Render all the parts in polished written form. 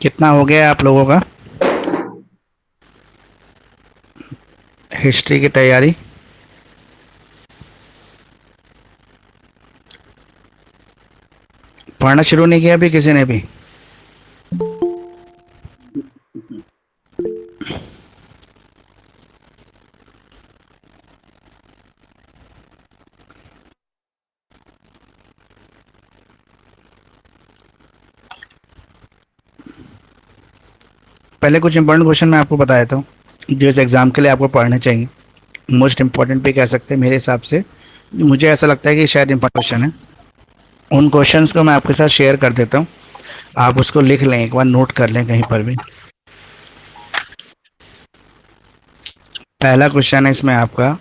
कितना हो गया है आप लोगों का हिस्ट्री की तैयारी? पढ़ना शुरू नहीं किया अभी किसी ने भी? पहले कुछ इंपॉर्टेंट क्वेश्चन मैं आपको बता देता हूँ जो इस एग्ज़ाम के लिए आपको पढ़ने चाहिए। मोस्ट इम्पॉर्टेंट भी कह सकते हैं मेरे हिसाब से। मुझे ऐसा लगता है कि शायद इम्पॉर्टेंट क्वेश्चन है। उन क्वेश्चंस को मैं आपके साथ शेयर कर देता हूँ। आप उसको लिख लें, एक बार नोट कर लें कहीं पर भी। पहला क्वेश्चन है इसमें आपका,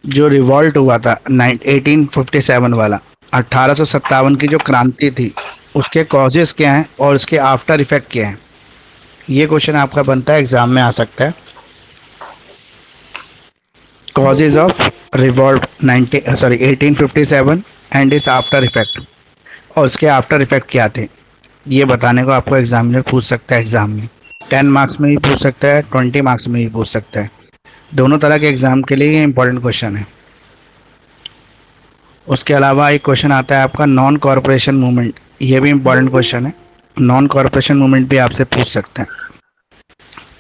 जो रिवॉल्ट हुआ था 1857 वाला, 1857 की जो क्रांति थी, उसके कॉजेस क्या हैं और उसके आफ्टर इफेक्ट क्या हैं? ये क्वेश्चन आपका बनता है, एग्जाम में आ सकता है। कॉजेज ऑफ रिवॉल्ट 1857 एंड इस आफ्टर इफेक्ट, और उसके आफ्टर इफेक्ट क्या थे, ये बताने को आपको एग्जामिनर पूछ सकता है एग्जाम में। 10 मार्क्स में भी पूछ सकता है, 20 मार्क्स में भी पूछ सकता है। दोनों तरह के एग्जाम के लिए ये इंपॉर्टेंट क्वेश्चन है। उसके अलावा एक क्वेश्चन आता है आपका नॉन कॉरपोरेशन मूवमेंट। ये भी इंपॉर्टेंट क्वेश्चन है। नॉन कॉरपोरेशन मूवमेंट भी आपसे पूछ सकते हैं।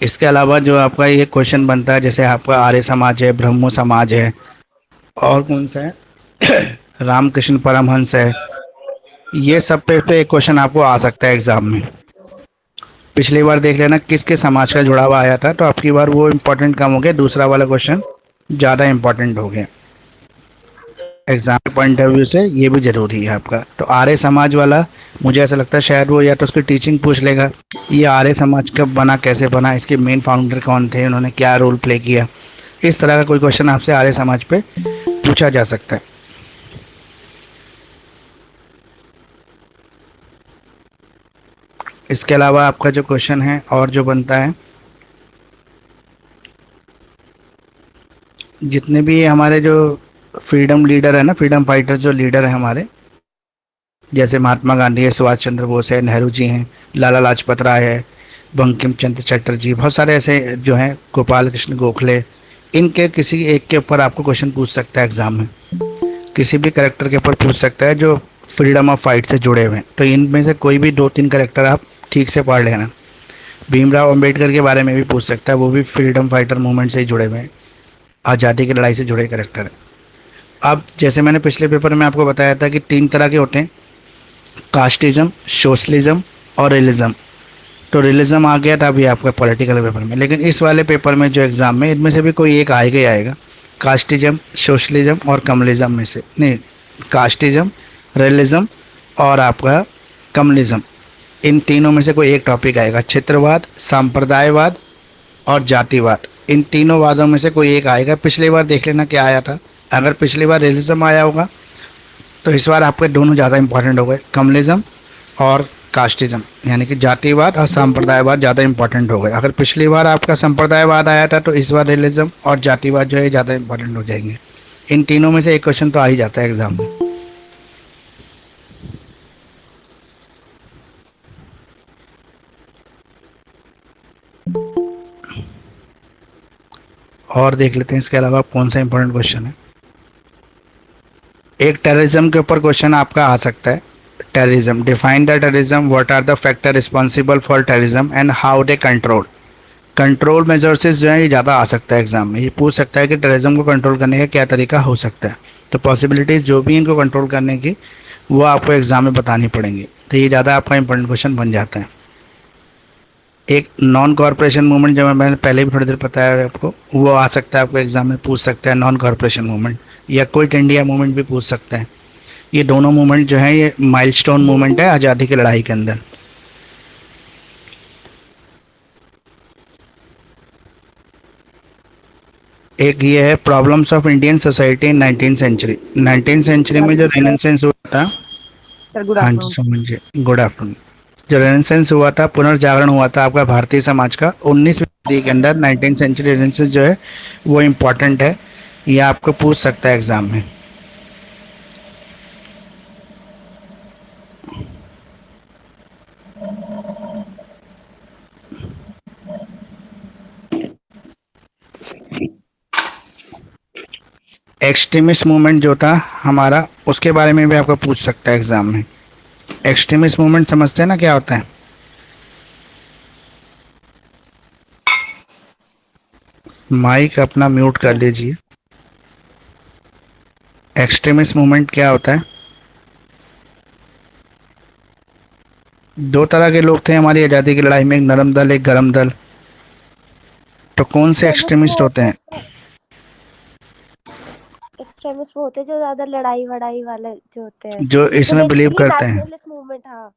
इसके अलावा जो आपका ये क्वेश्चन बनता है, जैसे आपका आर्य समाज है, ब्रह्मो समाज है, और कौन सा है रामकृष्ण परमहंस है, ये सब पे एक क्वेश्चन आपको आ सकता है एग्जाम में। पिछली बार देख लेना किसके समाज का जुड़ावा आया था, तो आपकी बार वो इम्पोर्टेंट कम हो गया, दूसरा वाला क्वेश्चन ज़्यादा इम्पोर्टेंट हो गया। एग्जाम पॉइंट ऑफ व्यू से ये भी जरूरी है आपका। तो आर्य समाज वाला, मुझे ऐसा लगता है शायद वो या तो उसकी टीचिंग पूछ लेगा, ये आर्य समाज कब बना, कैसे बना, इसके मेन फाउंडर कौन थे, उन्होंने क्या रोल प्ले किया, इस तरह का कोई क्वेश्चन आपसे आर्य समाज पे पूछा जा सकता है। इसके अलावा आपका जो क्वेश्चन है और जो बनता है, जितने भी हमारे जो फ्रीडम लीडर है ना, फ्रीडम फाइटर्स जो लीडर है हमारे, जैसे महात्मा गांधी है, सुभाष चंद्र बोस है, नेहरू जी हैं, लाला लाजपत राय है, बंकिम चंद्र चटर्जी, बहुत सारे ऐसे जो हैं, गोपाल कृष्ण गोखले, इनके किसी एक के ऊपर आपको क्वेश्चन पूछ सकता है एग्जाम में। किसी भी करेक्टर के ऊपर पूछ सकता है जो फ्रीडम ऑफ फाइट से जुड़े हुए हैं। तो इनमें से कोई भी दो तीन करेक्टर आप ठीक से पढ़ लेना। भीमराव अंबेडकर के बारे में भी पूछ सकता है, वो भी फ्रीडम फाइटर मूवमेंट से ही जुड़े हुए हैं, आज़ादी की लड़ाई से जुड़े करेक्टर है। अब जैसे मैंने पिछले पेपर में आपको बताया था कि तीन तरह के होते हैं, कास्टिज्म, सोशलिज्म और रियलिज्म। तो रियलिज्म आ गया था अभी आपका पॉलिटिकल पेपर में, लेकिन इस वाले पेपर में जो एग्ज़ाम में, इनमें से भी कोई एक आएगा ही आएगा। कास्टिज्म, सोशलिज्म और कम्युनलिज्म में से नहीं, कास्टिज्म, रियलिज्म और आपका कम्युनलिज्म, इन तीनों में से कोई एक टॉपिक आएगा। क्षेत्रवाद, सांप्रदायवाद और जातिवाद, इन तीनों वादों में से कोई एक आएगा। पिछली बार देख लेना क्या आया था। अगर पिछली बार रियलिज्म आया होगा तो इस बार आपके दोनों ज़्यादा इंपॉर्टेंट हो गए, कम्युनलिज्म और कास्टिज्म, यानी कि जातिवाद और सांप्रदायवाद ज़्यादा इंपॉर्टेंट हो गए। अगर पिछली बार आपका संप्रदायवाद आया था तो इस बार रियलिज्म और जातिवाद जो है ज़्यादा इंपॉर्टेंट हो जाएंगे। इन तीनों में से एक क्वेश्चन तो आ ही जाता है एग्जाम में। और देख लेते हैं इसके अलावा कौन सा इंपॉर्टेंट क्वेश्चन है। एक टेररिज्म के ऊपर क्वेश्चन आपका आ सकता है। Terrorism, define the terrorism, what are the factor responsible for terrorism and how they control. Control measures जो है ये ज़्यादा आ सकता है एग्जाम में। ये पूछ सकता है कि टेररिज्म को कंट्रोल करने का क्या तरीका हो सकता है। तो पॉसिबिलिटीज़ जो भी इनको कंट्रोल करने की, वो आपको एग्जाम में बतानी पड़ेंगी। तो ये ज़्यादा आपका इंपॉर्टेंट क्वेश्चन बन जाता है। एक नॉन कॉरपोरेशन मूवमेंट, जो मैंने पहले भी थोड़ी देर बताया आपको, वो आ सकता है आपको एग्जाम में पूछ सकता है, नॉन कॉरपोरेशन मूवमेंट। या क्विट इंडिया मूवमेंट भी पूछ सकता है। ये दोनों मूवमेंट जो है ये माइलस्टोन मूवमेंट है आज़ादी की लड़ाई के अंदर। एक ये है problems of Indian society in 19th century. 19th century में जो रेनेसेंस हुआ था, सर गुड हाँ जी आफ्टरनून। समझिए, गुड आफ्टरनून। जो रेनेसेंस हुआ था, पुनर्जागरण हुआ था आपका भारतीय समाज का 19वीं सदी के अंदर, 19th सेंचुरी रेनेसेंस जो है वो इम्पोर्टेंट है। ये आपको पूछ सकता है एग्जाम में। एक्सट्रीमिस्ट मूवमेंट जो था हमारा, उसके बारे में भी आपको पूछ सकता है एग्जाम में। एक्सट्रीमिस्ट मूवमेंट समझते हैं ना क्या होता है? माइक अपना म्यूट कर लीजिए। एक्सट्रीमिस्ट मूवमेंट क्या होता है? दो तरह के लोग थे हमारी आज़ादी की लड़ाई में, एक नरम दल एक गरम दल। तो कौन से एक्सट्रीमिस्ट वो एक्सट्रीमिस्ट होते होते हैं हैं? सर, एक्सट्रीमिस्ट वो होते हैं जो ज्यादा लड़ाई वड़ाई वाले जो होते हैं, जो जो इसमें बिलीव बेसिकली करते हैं। Nationalist movement. हाँ।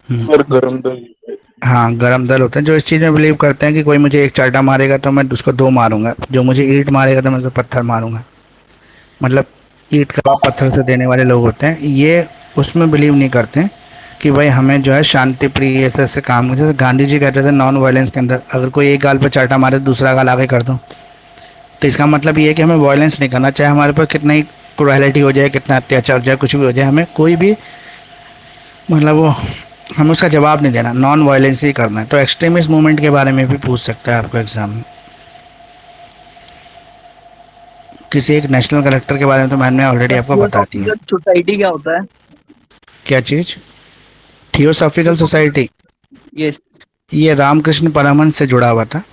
सर गरम दल। हाँ, गरम दल होते हैं जो इस चीज़ में बिलीव करते हैं कि कोई मुझे एक चाटा मारेगा तो मैं उसको दो मारूंगा, जो मुझे ईंट मारेगा तो मैं उसको पत्थर मारूंगा। मतलब ईंट का जवाब पत्थर से देने वाले लोग होते हैं ये। उसमें बिलीव नहीं करते हैं कि भाई हमें जो है शांति प्रिय ऐसे ऐसे काम, जैसे गांधी जी कहते थे नॉन वायलेंस के अंदर, अगर कोई एक गाल पे चाटा मारे तो दूसरा गाल आगे कर दो। तो इसका मतलब ये है कि हमें वायलेंस नहीं करना, चाहे हमारे पर कितना ही क्रुएलिटी हो जाए, कितना अत्याचार हो जाए, कुछ भी हो जाए, हमें कोई भी मतलब वो, हमें उसका जवाब नहीं देना, नॉन वायलेंस ही करना है। तो एक्सट्रीमिस्ट मूवमेंट के बारे में भी पूछ सकता है आपको एग्जाम में। किसी एक नेशनल कलेक्टर के बारे में तो मैंने ऑलरेडी आपको बता दिया। थियोसॉफिकल सोसाइटी क्या होता है? क्या चीज़? Theosophical society? यस। ये रामकृष्ण परमहंस से जुड़ा हुआ था।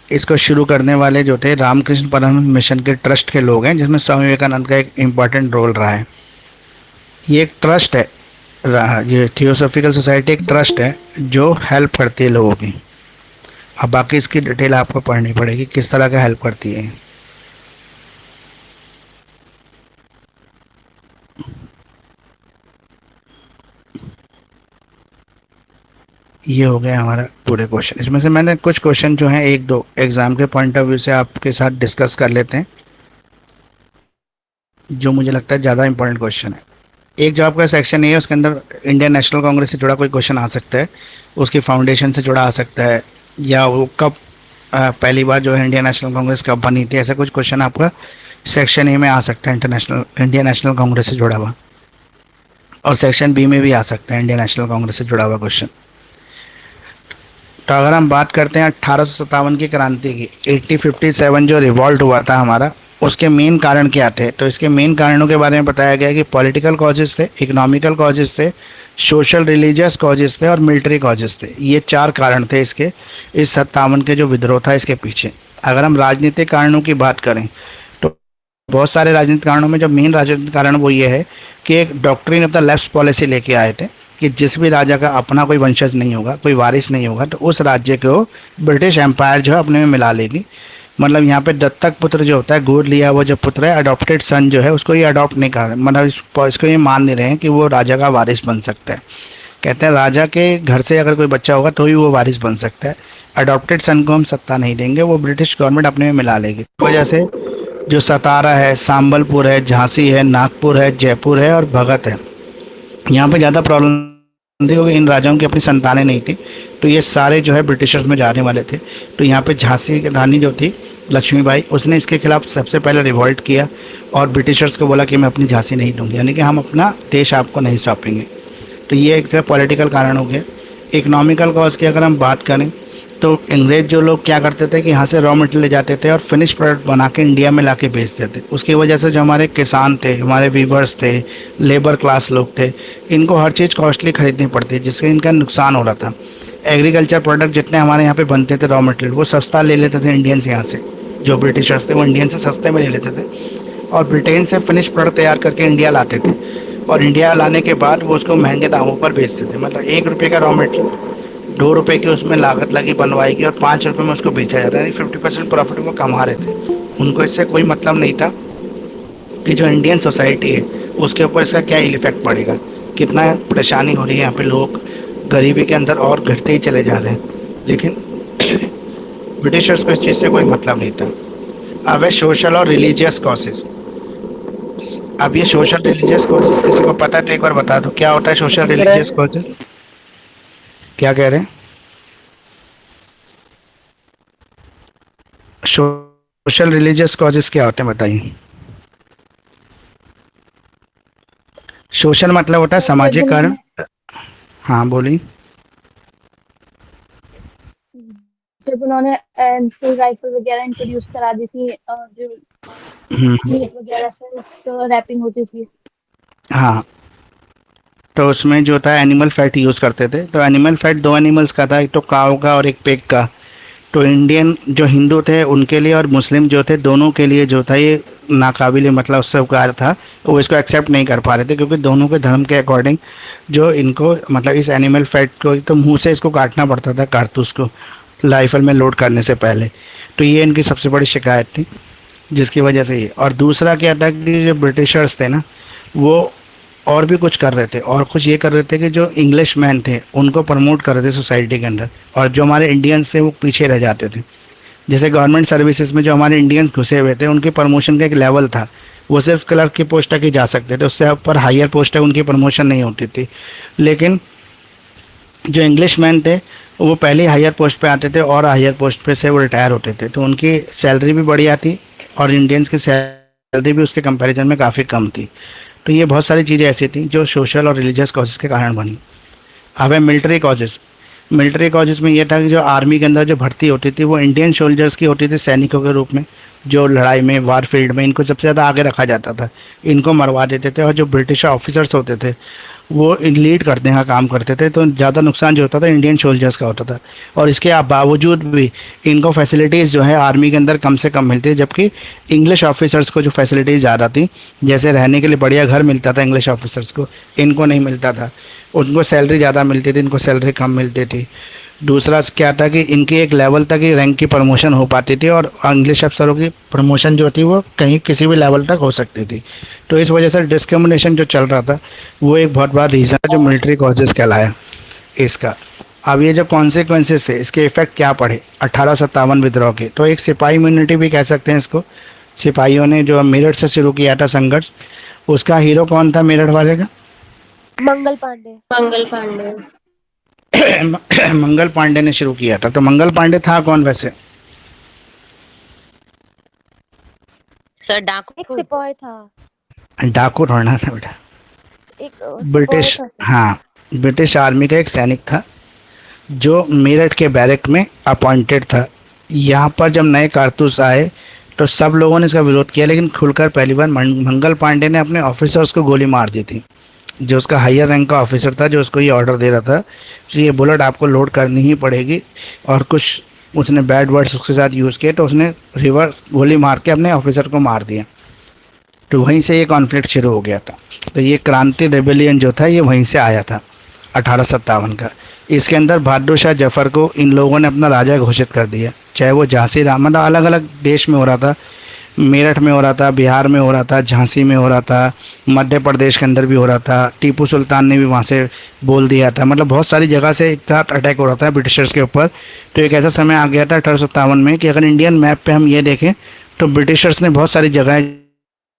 इसको शुरू करने वाले जो थे रामकृष्ण परमहंस मिशन के ट्रस्ट के लोग हैं, जिसमें स्वामी विवेकानंद का एक इम्पॉर्टेंट रोल रहा है। ये एक ट्रस्ट है, ये थियोसॉफिकल सोसाइटी एक ट्रस्ट है जो हेल्प करती है लोगों की। अब बाकी इसकी डिटेल आपको पढ़नी पड़ेगी किस तरह का हेल्प करती है। ये हो गया हमारा पूरे क्वेश्चन। इसमें से मैंने कुछ क्वेश्चन जो हैं एक दो एग्जाम के पॉइंट ऑफ व्यू से आपके साथ डिस्कस कर लेते हैं, जो मुझे लगता है ज़्यादा इंपॉर्टेंट क्वेश्चन है। एक जो आपका सेक्शन ए है उसके अंदर इंडियन नेशनल कांग्रेस से जुड़ा कोई क्वेश्चन आ सकता है, उसकी फाउंडेशन से जुड़ा आ सकता है, या वो कब पहली बार जो है इंडियन नेशनल कांग्रेस कब बनी थी, ऐसा कुछ क्वेश्चन आपका सेक्शन ए में आ सकता है इंटरनेशनल इंडियन नेशनल कांग्रेस से जुड़ा हुआ। और सेक्शन बी में भी आ सकता है इंडियन नेशनल कांग्रेस से जुड़ा हुआ क्वेश्चन। तो अगर हम बात करते हैं 1857 की क्रांति की, 1857 जो रिवॉल्ट हुआ था हमारा, उसके मेन कारण क्या थे? तो इसके मेन कारणों के बारे में बताया गया कि पॉलिटिकल कॉजेज़ थे, इकोनॉमिकल कॉजेज़ थे, सोशल रिलीजियस कॉजेज़ थे और मिलिट्री कॉजेज़ थे। ये चार कारण थे इसके, इस 57 के जो विद्रोह था इसके पीछे। अगर हम राजनीतिक कारणों की बात करें तो बहुत सारे राजनीतिक कारणों में जो मेन राजनीतिक कारण वो ये है कि एक doctrine of the left policy लेके आए थे कि जिस भी राजा का अपना कोई वंशज नहीं होगा, कोई वारिस नहीं होगा, तो उस राज्य को ब्रिटिश एम्पायर जो है अपने में मिला लेगी। मतलब यहाँ पे दत्तक पुत्र जो होता है, गोद लिया हुआ जो पुत्र है, अडॉप्टेड सन जो है, उसको ये अडॉप्ट नहीं कर, मतलब इसको ये मान नहीं रहे हैं कि वो राजा का वारिस बन सकता है। कहते हैं राजा के घर से अगर कोई बच्चा होगा तो ही वो वारिस बन सकता है, अडॉप्टेड सन को हम सत्ता नहीं देंगे, वो ब्रिटिश गवर्नमेंट अपने में मिला लेगी। इस वजह से जो सतारा है, संबलपुर है, झांसी है, नागपुर है, जयपुर है और भगत है, यहाँ पे ज़्यादा प्रॉब्लम थी क्योंकि इन राजाओं की अपनी संतानें नहीं थी। तो ये सारे जो है ब्रिटिशर्स में जाने वाले थे। तो यहाँ पे झांसी की रानी जो थी लक्ष्मीबाई, उसने इसके खिलाफ सबसे पहले रिवॉल्ट किया और ब्रिटिशर्स को बोला कि मैं अपनी झांसी नहीं दूंगी, यानी कि हम अपना देश आपको नहीं सौंपेंगे। तो ये एक पॉलिटिकल कारण हो गया। इकोनॉमिकल कॉज की अगर हम बात करें तो अंग्रेज जो लोग क्या करते थे कि यहाँ से रॉ मटेरियल ले जाते थे और फिनिश प्रोडक्ट बना के इंडिया में ला के बेचते थे। उसकी वजह से जो हमारे किसान थे, हमारे वीवर्स थे, लेबर क्लास लोग थे, इनको हर चीज़ कॉस्टली खरीदनी पड़ती है, जिससे इनका नुकसान हो रहा था। एग्रीकल्चर प्रोडक्ट जितने हमारे यहाँ पे बनते थे रॉ मटेरियल, वो सस्ता ले लेते थे इंडियंस यहाँ से। जो ब्रिटिशर्स थे वो इंडियन से सस्ते में ले लेते थे और ब्रिटेन से फिनिश प्रोडक्ट तैयार करके इंडिया लाते थे, और इंडिया लाने के बाद वो उसको महंगे दामों पर बेचते थे। मतलब 1 रुपये का रॉ मटेरियल 2 रुपये की उसमें लागत लगी बनवाई की और 5 रुपये में उसको बेचा जाता है, यानी 50% प्रॉफिट वो कमा रहे थे। उनको इससे कोई मतलब नहीं था कि जो इंडियन सोसाइटी है उसके ऊपर इसका क्या इफेक्ट पड़ेगा, कितना परेशानी हो रही है यहाँ पे, लोग गरीबी के अंदर और घटते ही चले जा रहे हैं। लेकिन ब्रिटिशर्स को इस चीज़ से कोई मतलब नहीं था। अब है सोशल और रिलीजियस कॉसेज। अब ये सोशल रिलीजियस कॉजेज किसी को पता है तो एक बार बता दो क्या होता है सोशल रिलीजियस कॉजेज? क्या कह रहे हैं? सोशल रिलीजियस कॉजेज क्या होते हैं बताइए। सोशल मतलब होता है सामाजिक कारण। हाँ बोलिए। जब उन्होंने एनफील्ड राइफल वगैरह इंट्रोड्यूस करा दी थी, जो जीप वगैरह से तो रैपिंग होती थी। हाँ, तो उसमें जो था एनिमल फैट यूज़ करते थे। तो एनिमल फैट दो एनिमल्स का था, एक तो काऊ का और एक पिग का। तो इंडियन जो हिंदू थे उनके लिए और मुस्लिम जो थे दोनों के लिए जो था ये नाकाबिले मतलब स्वीकार था। वो इसको एक्सेप्ट नहीं कर पा रहे थे क्योंकि दोनों के धर्म के अकॉर्डिंग जो इनको मतलब इस एनिमल फैट को तो मुंह से इसको काटना पड़ता था कारतूस को राइफल में लोड करने से पहले। तो ये इनकी सबसे बड़ी शिकायत थी जिसकी वजह से ये। और दूसरा क्या था कि जो ब्रिटिशर्स थे ना वो और भी कुछ कर रहे थे, और कुछ ये कर रहे थे कि जो इंग्लिश मैन थे उनको प्रमोट कर रहे थे सोसाइटी के अंदर, और जो हमारे इंडियंस थे वो पीछे रह जाते थे। जैसे गवर्नमेंट सर्विसेज में जो हमारे इंडियंस घुसे हुए थे उनकी प्रमोशन का एक लेवल था, वो सिर्फ क्लर्क की पोस्ट तक ही जा सकते थे, उससे ऊपर हायर पोस्ट तक उनकी प्रमोशन नहीं होती थी। लेकिन जो इंग्लिश मैन थे वो पहले हायर पोस्ट पे आते थे और हायर पोस्ट पे से वो रिटायर होते थे, तो उनकी सैलरी भी बढ़िया थी और इंडियंस की सैलरी भी उसके कंपैरिजन में काफ़ी कम थी। तो ये बहुत सारी चीज़ें ऐसी थी जो सोशल और रिलीजियस कॉजेज़ के कारण बनी। अब है मिलिट्री कॉजेज़। मिलिट्री कॉजेज़ में ये था कि जो आर्मी के अंदर जो भर्ती होती थी वो इंडियन सोल्जर्स की होती थी सैनिकों के रूप में, जो लड़ाई में वार फील्ड में इनको सबसे ज़्यादा आगे रखा जाता था, इनको मरवा देते थे। और जो ब्रिटिश ऑफिसर्स होते थे वो लीड करने का काम करते थे, तो ज़्यादा नुकसान जो होता था इंडियन सोल्जर्स का होता था। और इसके बावजूद भी इनको फैसिलिटीज़ जो है आर्मी के अंदर कम से कम मिलती है, जबकि इंग्लिश ऑफिसर्स को जो फैसिलिटीज़ ज़्यादा थी, जैसे रहने के लिए बढ़िया घर मिलता था इंग्लिश ऑफिसर्स को, इनको नहीं मिलता था। उनको सैलरी ज़्यादा मिलती थी, इनको सैलरी कम मिलती थी। दूसरा क्या था कि इनकी एक लेवल तक ही रैंक की प्रमोशन हो पाती थी, और इंग्लिश अफसरों की प्रमोशन जो थी वो कहीं किसी भी लेवल तक हो सकती थी। तो इस वजह से डिस्क्रिमिनेशन जो चल रहा था वो एक बहुत बड़ा रीज़न है जो मिलिट्री कॉजेज़ कहलाया इसका। अब ये जो कॉन्सिक्वेंसेस थे इसके इफेक्ट क्या पड़े 1857 विद्रोह के, तो एक सिपाही इम्यूनिटी भी कह सकते हैं इसको। सिपाहियों ने जो मेरठ से शुरू किया था संघर्ष, उसका हीरो कौन था मेरठ वाले का? मंगल पांडे। मंगल पांडे। मंगल पांडे ने शुरू किया था। तो मंगल पांडे था कौन वैसे? सर एक डाकू। सिपाही था, डाकू थोड़ा था बेटा, एक सिपाही ब्रिटिश, था। हाँ ब्रिटिश आर्मी का एक सैनिक था जो मेरठ के बैरक में अपॉइंटेड था। यहाँ पर जब नए कारतूस आए तो सब लोगों ने इसका विरोध किया, लेकिन खुलकर पहली बार मंगल पांडे ने अपने ऑफिसर्स को गोली मार दी थी। जो उसका हायर रैंक का ऑफिसर था जो उसको ये ऑर्डर दे रहा था कि ये बुलेट आपको लोड करनी ही पड़ेगी, और कुछ उसने बैड वर्ड्स उसके साथ यूज़ किए तो उसने रिवर्स गोली मार के अपने ऑफिसर को मार दिया। तो वहीं से ये कॉन्फ्लिक्ट शुरू हो गया था। तो ये क्रांति रेबेलियन जो था ये वहीं से आया था 1857 का। इसके अंदर बहादुर शाह जफर को इन लोगों ने अपना राजा घोषित कर दिया, चाहे वो झांसी राम, मतलब अलग अलग देश में हो रहा था। मेरठ में हो रहा था, बिहार में हो रहा था, झांसी में हो रहा था, मध्य प्रदेश के अंदर भी हो रहा था। टीपू सुल्तान ने भी वहाँ से बोल दिया था, मतलब बहुत सारी जगह से एक साथ अटैक हो रहा था ब्रिटिशर्स के ऊपर। तो एक ऐसा समय आ गया था 1857 में कि अगर इंडियन मैप पे हम ये देखें तो ब्रिटिशर्स ने बहुत सारी जगह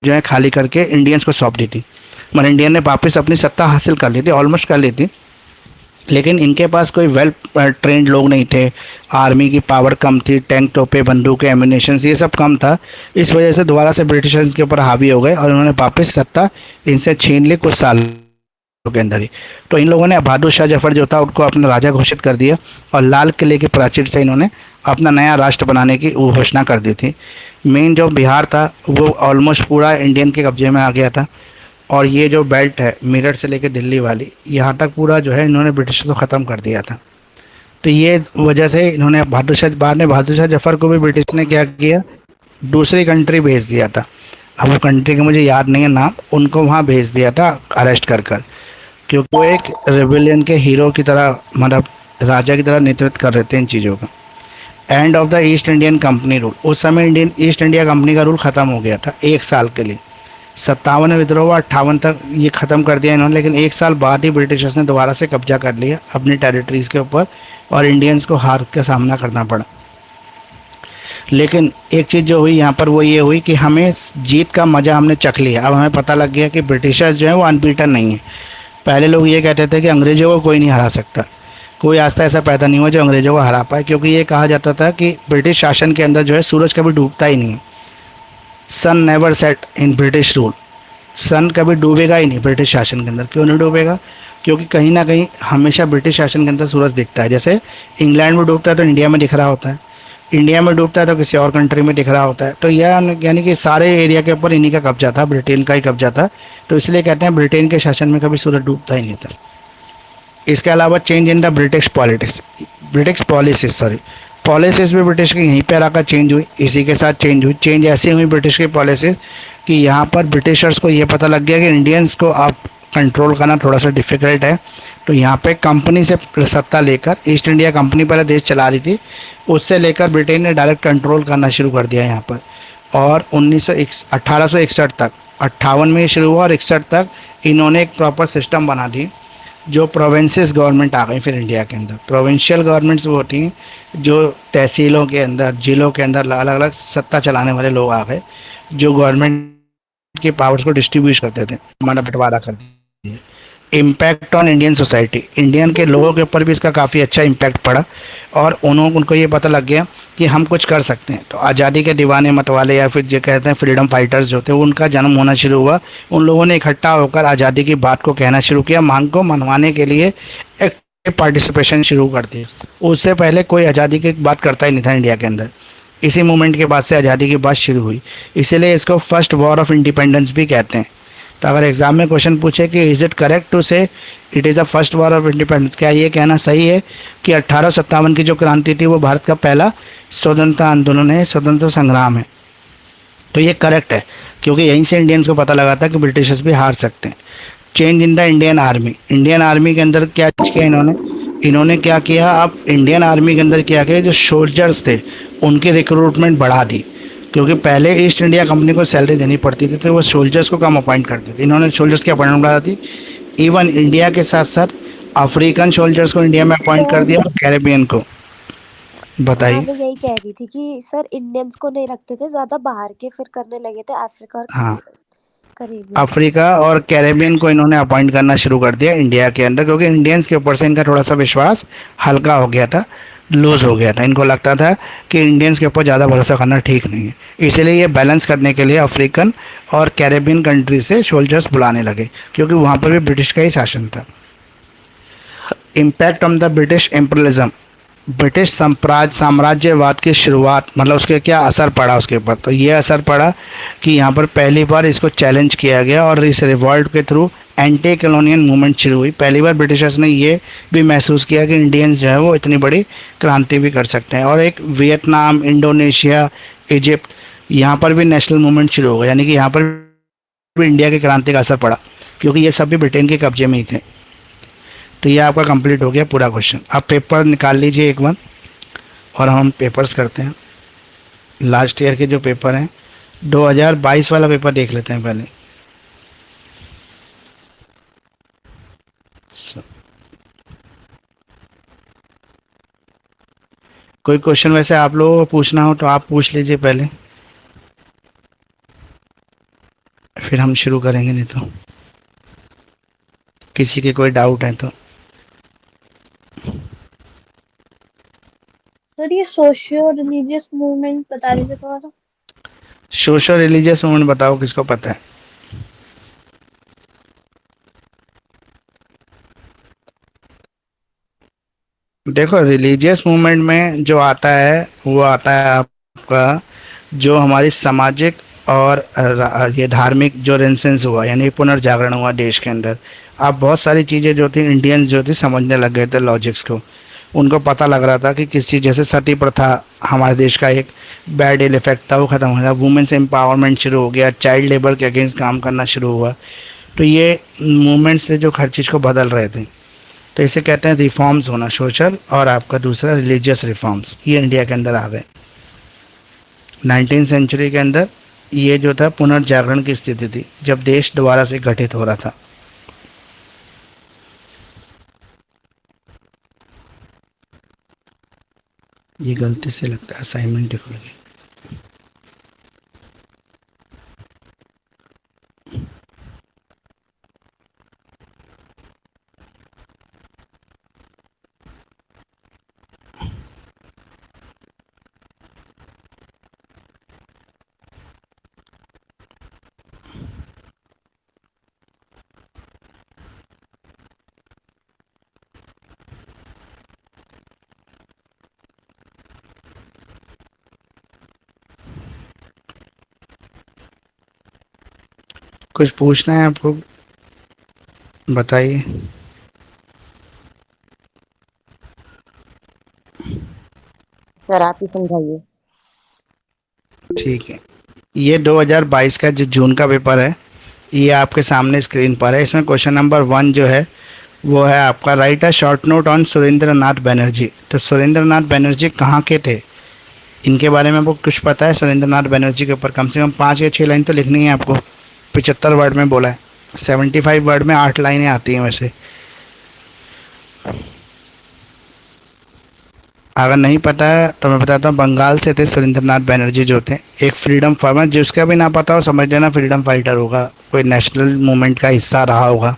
जो है खाली करके इंडियंस को सौंप दी थी। मतलब इंडियन ने वापस अपनी सत्ता हासिल कर ली थी, ऑलमोस्ट कर ली थी, लेकिन इनके पास कोई वेल ट्रेंड लोग नहीं थे, आर्मी की पावर कम थी, टैंक तोपे बंदूकें एम्यूनेशन ये सब कम था। इस वजह से दोबारा से ब्रिटिशर्स के ऊपर हावी हो गए और उन्होंने वापस सत्ता इनसे छीन ली कुछ साल के अंदर ही। तो इन लोगों ने बहादुर शाह जफर जो था उनको अपना राजा घोषित कर दिया, और लाल किले के प्राचीर से इन्होंने अपना नया राष्ट्र बनाने की घोषणा कर दी थी। मेन जो बिहार था वो ऑलमोस्ट पूरा इंडियन के कब्जे में आ गया था, और ये जो बेल्ट है मेरठ से लेकर दिल्ली वाली यहाँ तक पूरा जो है इन्होंने ब्रिटिश को ख़त्म कर दिया था। तो ये वजह से इन्होंने बहादुर शाह जफर को भी ब्रिटिश ने क्या किया, दूसरी कंट्री भेज दिया था। अब वो कंट्री का मुझे याद नहीं है नाम, उनको वहाँ भेज दिया था अरेस्ट कर कर, क्योंकि वो एक रेबेलियन के हीरो की तरह मतलब राजा की तरह नेतृत्व कर रहे थे इन चीज़ों का। End of the east Indian company rule, उस समय इंडियन ईस्ट इंडिया कंपनी का रूल ख़त्म हो गया था 1 साल के लिए। 57 में विद्रोह हुआ, 58 तक ये ख़त्म कर दिया इन्होंने, लेकिन 1 साल बाद ही ब्रिटिशर्स ने दोबारा से कब्जा कर लिया अपनी टेरिटरीज़ के ऊपर, और इंडियंस को हार का सामना करना पड़ा। लेकिन एक चीज़ जो हुई यहाँ पर वो ये हुई कि हमें जीत का मज़ा हमने चख लिया। अब हमें पता लग गया कि ब्रिटिशर्स जो है वो अनबीटन नहीं है। पहले लोग ये कहते थे कि अंग्रेज़ों को कोई नहीं हरा सकता, कोई आज तक ऐसा पैदा नहीं हुआ जो अंग्रेज़ों को हरा पाए, क्योंकि ये कहा जाता था कि ब्रिटिश शासन के अंदर जो है सूरज कभी डूबता ही नहीं है। Sun never set in British rule, sun कभी डूबेगा ही नहीं ब्रिटिश शासन के अंदर। क्यों नहीं डूबेगा? क्योंकि कहीं ना कहीं हमेशा ब्रिटिश शासन के अंदर सूरज दिखता है। जैसे इंग्लैंड में डूबता है तो इंडिया में दिख रहा होता है, इंडिया में डूबता है तो किसी और कंट्री में दिख रहा होता है। तो यह यानी कि सारे एरिया के ऊपर इन्हीं का कब्जा था, ब्रिटेन का ही कब्जा था। तो इसलिए कहते हैं ब्रिटेन के शासन में कभी सूरज डूबता ही नहीं था। इसके अलावा change in the British politics, British policies, sorry, policies भी ब्रिटिश की यहीं पर आकर चेंज हुई, इसी के साथ चेंज हुई। चेंज ऐसी हुई ब्रिटिश की पॉलिसीज कि यहाँ पर ब्रिटिशर्स को ये पता लग गया कि इंडियंस को आप कंट्रोल करना थोड़ा सा डिफिकल्ट है। तो यहाँ पे कंपनी से सत्ता लेकर, ईस्ट इंडिया कंपनी पहले देश चला रही थी, उससे लेकर ब्रिटेन ने डायरेक्ट कंट्रोल करना शुरू कर दिया यहाँ पर। और 1861 तक, 58 में ये शुरू हुआ और 61 तक इन्होंने एक प्रॉपर सिस्टम बना दी। जो प्रोविंसेस गवर्नमेंट आ गई फिर इंडिया के अंदर। प्रोविंशियल गवर्नमेंट्स वो होती हैं जो तहसीलों के अंदर, जिलों के अंदर अलग अलग सत्ता चलाने वाले लोग आ गए, जो गवर्नमेंट के पावर्स को डिस्ट्रीब्यूट करते थे, हमारा बंटवारा कर दिया। Impact on Indian society, Indian के लोगों के ऊपर भी इसका काफ़ी अच्छा इम्पैक्ट पड़ा और उनको ये पता लग गया कि हम कुछ कर सकते हैं। तो आज़ादी के दीवाने मतवाले या फिर जो कहते हैं फ्रीडम फाइटर्स जो थे, उनका जन्म होना शुरू हुआ। उन लोगों ने इकट्ठा होकर आज़ादी की बात को कहना शुरू किया, मांग को मनवाने के लिए एक्टिव पार्टिसिपेशन शुरू कर दिया। उससे पहले कोई आज़ादी की बात करता ही नहीं था इंडिया के अंदर। इसी मूवमेंट के बाद से आज़ादी की बात शुरू हुई, इसीलिए इसको फर्स्ट वॉर ऑफ इंडिपेंडेंस भी कहते हैं। तो अगर एग्जाम में क्वेश्चन पूछे कि इज इट करेक्ट टू से it is a first war of independence, क्या ये कहना सही है कि 1857 की जो क्रांति थी वो भारत का पहला स्वतंत्रता आंदोलन है, स्वतंत्रता संग्राम है? तो ये करेक्ट है, क्योंकि यहीं से इंडियंस को पता लगा था कि ब्रिटिशर्स भी हार सकते हैं। Change in the Indian army, Indian army के अंदर क्या किया इन्होंने, इन्होंने क्या किया, अब इंडियन आर्मी के अंदर क्या किया, जो सोल्जर्स थे उनकी रिक्रूटमेंट बढ़ा दी। क्योंकि पहले ईस्ट इंडिया कंपनी को सैलरी देनी पड़ती थी, तो वो सोल्जर्स को कम अपॉइंट करते थे, इन्होंने सोल्जर्स की अपॉइंटमेंट बढ़ा दी। इवन इंडिया के साथ साथ अफ्रीकन सोल्जर्स को इंडिया में अपॉइंट कर सर दिया और कैरेबियन को। हाँ, बताइए। मैं यही कह रही थी कि सर इंडियंस को नहीं रखते थे, ज्यादा बाहर के फिर करने लगे थे, अफ्रीका और हाँ, करेबियन। अफ्रीका और कैरेबियन को इन्होंने अपॉइंट करना शुरू कर दिया इंडिया के अंदर, क्योंकि इंडियंस के ऊपर से इनका थोड़ा सा विश्वास हल्का हो गया था, लूज हो गया था। इनको लगता था कि इंडियंस के ऊपर ज़्यादा भरोसा करना ठीक नहीं है, इसलिए ये बैलेंस करने के लिए अफ्रीकन और कैरेबियन कंट्री से सोल्जर्स बुलाने लगे, क्योंकि वहाँ पर भी ब्रिटिश का ही शासन था। Impact on the British imperialism, British साम्राज्यवाद की शुरुआत, मतलब उसके क्या असर पड़ा उसके ऊपर। तो ये असर पड़ा कि यहाँ पर पहली बार इसको चैलेंज किया गया और इस रिवॉल्ट के थ्रू एंटी कॉलोनियल मूवमेंट शुरू हुई। पहली बार ब्रिटिशर्स ने ये भी महसूस किया कि इंडियंस जो है वो इतनी बड़ी क्रांति भी कर सकते हैं। और एक वियतनाम, इंडोनेशिया, इजिप्ट, यहाँ पर भी नेशनल मूवमेंट शुरू हो गया, यानी कि यहाँ पर भी इंडिया की क्रांति का असर पड़ा, क्योंकि ये सब भी ब्रिटेन के कब्जे में ही थे। तो ये आपका कंप्लीट हो गया पूरा क्वेश्चन। आप पेपर निकाल लीजिए एक बार और हम पेपर्स करते हैं। लास्ट ईयर के जो पेपर हैं, 2022 वाला पेपर देख लेते हैं पहले। कोई क्वेश्चन वैसे आप लोगों को पूछना हो तो आप पूछ लीजिए पहले, फिर हम शुरू करेंगे, नहीं तो किसी के कोई डाउट है तो। सर ये सोशियो रिलीजियस मूवमेंट बता दीजिए थोड़ा सा। सोशल रिलीजियस मूवमेंट बताओ, किसको पता है? देखो, रिलीजियस मूवमेंट में जो आता है वो आता है आपका, जो हमारी सामाजिक और ये धार्मिक जो रेनेसांस हुआ, यानी पुनर्जागरण हुआ देश के अंदर। अब बहुत सारी चीज़ें जो थी, इंडियंस जो थी समझने लग गए थे लॉजिक्स को। उनको पता लग रहा था कि किस चीज़, जैसे सती प्रथा हमारे देश का एक बैड इल इफेक्ट था, वो ख़त्म हो गया। वुमेन्स एम्पावरमेंट शुरू हो गया, चाइल्ड लेबर के अगेंस्ट काम करना शुरू हुआ। तो ये मूवमेंट्स थे जो हर चीज़ को बदल रहे थे। तो इसे कहते हैं रिफॉर्म्स होना, सोशल और आपका दूसरा रिलीजियस रिफॉर्म्स, ये इंडिया के अंदर आ गए 19th सेंचुरी के अंदर। ये जो था पुनर्जागरण की स्थिति थी, जब देश दोबारा से गठित हो रहा था। ये गलती से लगता है असाइनमेंट खुल गई। कुछ पूछना है आपको? बताइए। सर आप ही समझाइए। ठीक है, ये 2022 का जो जून का पेपर है, ये आपके सामने स्क्रीन पर है। इसमें क्वेश्चन नंबर 1 जो है वो है आपका, write a short note on Surendra Nath Banerjee. तो सुरेंद्र नाथ बनर्जी कहाँ के थे, इनके बारे में आपको कुछ पता है? सुरेंद्र नाथ बनर्जी के ऊपर कम से कम 5 या 6 लाइन तो लिखनी है आपको। 75 वर्ड में बोला है, 75 वर्ड में 8 लाइनें आती हैं वैसे। अगर नहीं पता है तो मैं बताता हूँ, बंगाल से थे सुरेंद्र नाथ बनर्जी जो थे, एक फ्रीडम फार्मर। जिसका भी ना पता हो समझ लेना फ्रीडम फाइटर होगा, कोई नेशनल मूवमेंट का हिस्सा रहा होगा।